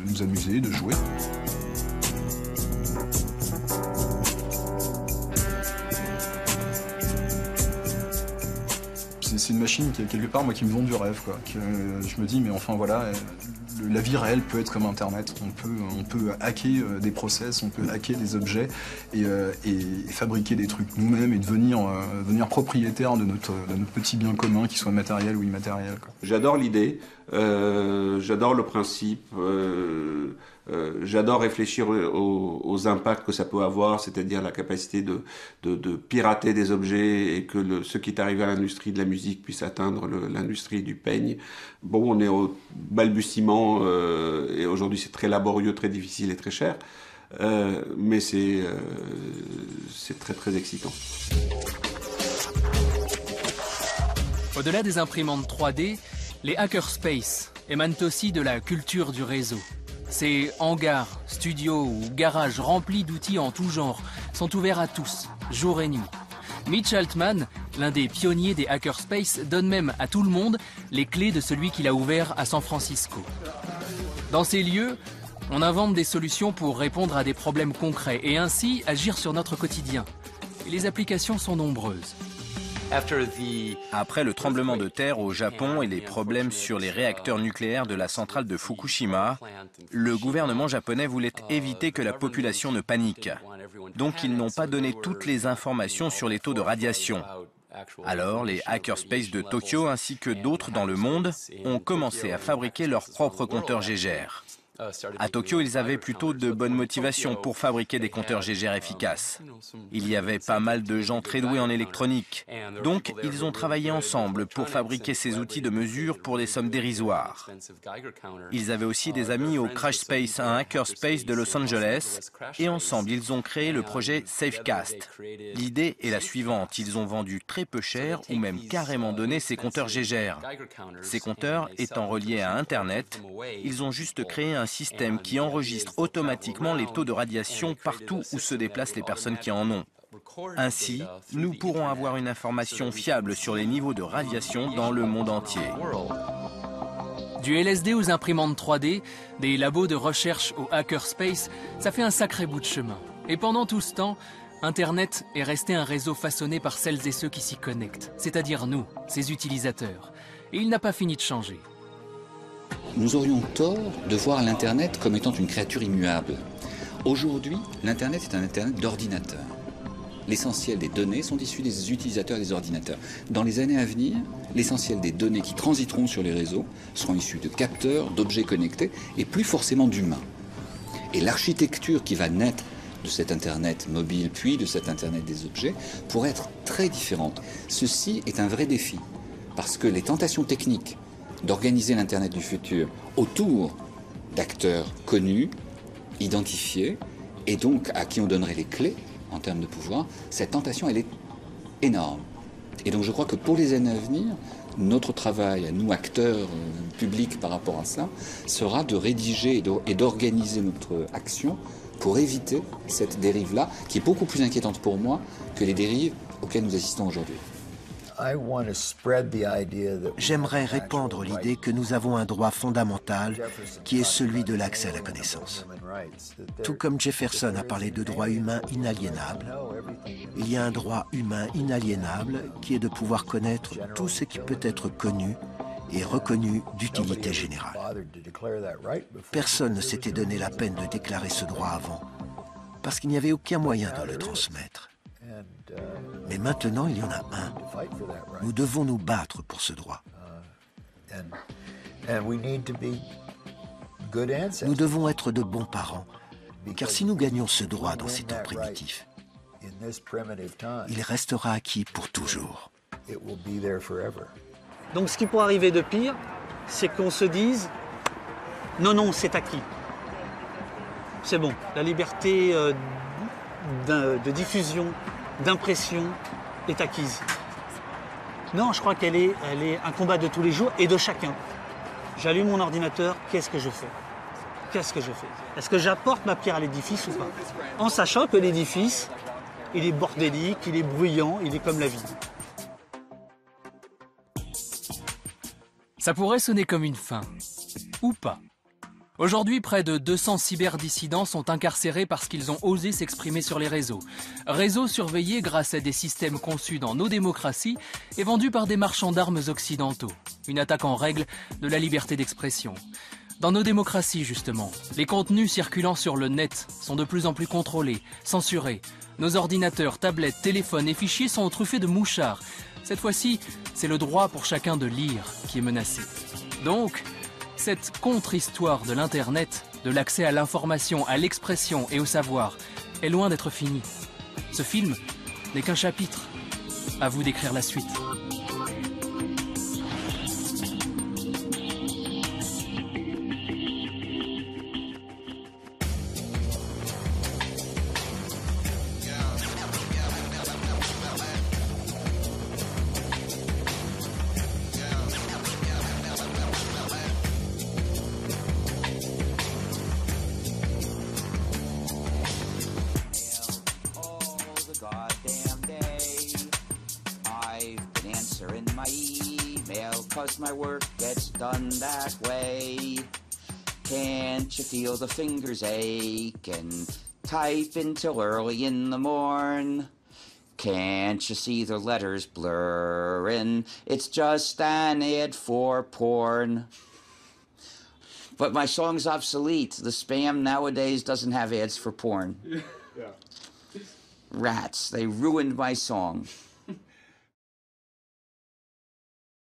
nous amuser, de jouer. C'est une machine qui, quelque part, moi, qui me vend du rêve, quoi. Je me dis, mais enfin, voilà, la vie réelle peut être comme Internet. On peut hacker des process, on peut hacker des objets et fabriquer des trucs nous-mêmes et devenir propriétaire de notre petit bien commun, qu'il soit matériel ou immatériel, quoi. J'adore l'idée, j'adore le principe, j'adore réfléchir aux impacts que ça peut avoir, c'est-à-dire la capacité de pirater des objets et que ce qui est arrivé à l'industrie de la musique puisse atteindre l'industrie du peigne. Bon, on est au balbutiement et aujourd'hui c'est très laborieux, très difficile et très cher, mais c'est très très excitant. Au-delà des imprimantes 3D, les hackerspaces émanent aussi de la culture du réseau. Ces hangars, studios ou garages remplis d'outils en tout genre sont ouverts à tous, jour et nuit. Mitch Altman, l'un des pionniers des hackerspaces, donne même à tout le monde les clés de celui qu'il a ouvert à San Francisco. Dans ces lieux, on invente des solutions pour répondre à des problèmes concrets et ainsi agir sur notre quotidien. Et les applications sont nombreuses. Après le tremblement de terre au Japon et les problèmes sur les réacteurs nucléaires de la centrale de Fukushima, le gouvernement japonais voulait éviter que la population ne panique. Donc ils n'ont pas donné toutes les informations sur les taux de radiation. Alors les hackerspaces de Tokyo ainsi que d'autres dans le monde ont commencé à fabriquer leurs propres compteurs Gégère. À Tokyo, ils avaient plutôt de bonnes motivations pour fabriquer des compteurs Gégère efficaces. Il y avait pas mal de gens très doués en électronique. Donc, ils ont travaillé ensemble pour fabriquer ces outils de mesure pour des sommes dérisoires. Ils avaient aussi des amis au Crashspace, un hackerspace de Los Angeles, et ensemble, ils ont créé le projet Safecast. L'idée est la suivante, ils ont vendu très peu cher ou même carrément donné ces compteurs Gégère. Ces compteurs étant reliés à Internet, ils ont juste créé un système qui enregistre automatiquement les taux de radiation partout où se déplacent les personnes qui en ont. Ainsi, nous pourrons avoir une information fiable sur les niveaux de radiation dans le monde entier. Du LSD aux imprimantes 3D, des labos de recherche au hackerspace, ça fait un sacré bout de chemin. Et pendant tout ce temps, Internet est resté un réseau façonné par celles et ceux qui s'y connectent, c'est-à-dire nous, ses utilisateurs. Et il n'a pas fini de changer. Nous aurions tort de voir l'Internet comme étant une créature immuable. Aujourd'hui, l'Internet est un Internet d'ordinateurs. L'essentiel des données sont issues des utilisateurs des ordinateurs. Dans les années à venir, l'essentiel des données qui transiteront sur les réseaux seront issues de capteurs, d'objets connectés et plus forcément d'humains. Et l'architecture qui va naître de cet Internet mobile puis de cet Internet des objets pourrait être très différente. Ceci est un vrai défi parce que les tentations techniques d'organiser l'Internet du futur autour d'acteurs connus, identifiés, et donc à qui on donnerait les clés en termes de pouvoir, cette tentation, elle est énorme. Et donc je crois que pour les années à venir, notre travail, à nous acteurs publics par rapport à ça, sera de rédiger et d'organiser notre action pour éviter cette dérive-là, qui est beaucoup plus inquiétante pour moi que les dérives auxquelles nous assistons aujourd'hui. J'aimerais répandre l'idée que nous avons un droit fondamental qui est celui de l'accès à la connaissance. Tout comme Jefferson a parlé de droit humain inaliénable, il y a un droit humain inaliénable qui est de pouvoir connaître tout ce qui peut être connu et reconnu d'utilité générale. Personne ne s'était donné la peine de déclarer ce droit avant, parce qu'il n'y avait aucun moyen de le transmettre. Mais maintenant, il y en a un. Nous devons nous battre pour ce droit. Nous devons être de bons parents, car si nous gagnons ce droit dans ces temps primitifs, il restera acquis pour toujours. Donc ce qui pourrait arriver de pire, c'est qu'on se dise « Non, non, c'est acquis. C'est bon, la liberté de diffusion, d'impression est acquise. » Non, je crois qu'elle est un combat de tous les jours et de chacun. J'allume mon ordinateur, qu'est-ce que je fais? Qu'est-ce que je fais? Est-ce que j'apporte ma pierre à l'édifice ou pas? En sachant que l'édifice, il est bordélique, il est bruyant, il est comme la vie. Ça pourrait sonner comme une fin, ou pas. Aujourd'hui, près de 200 cyberdissidents sont incarcérés parce qu'ils ont osé s'exprimer sur les réseaux. Réseaux surveillés grâce à des systèmes conçus dans nos démocraties et vendus par des marchands d'armes occidentaux. Une attaque en règle de la liberté d'expression. Dans nos démocraties, justement, les contenus circulant sur le net sont de plus en plus contrôlés, censurés. Nos ordinateurs, tablettes, téléphones et fichiers sont truffés de mouchards. Cette fois-ci, c'est le droit pour chacun de lire qui est menacé. Donc, cette contre-histoire de l'Internet, de l'accès à l'information, à l'expression et au savoir, est loin d'être finie. Ce film n'est qu'un chapitre. À vous d'écrire la suite. My work gets done that way. Can't you feel the fingers ache and type until early in the morn? Can't you see the letters blurring? It's just an ad for porn. But my song's obsolete. The spam nowadays doesn't have ads for porn. Rats, they ruined my song.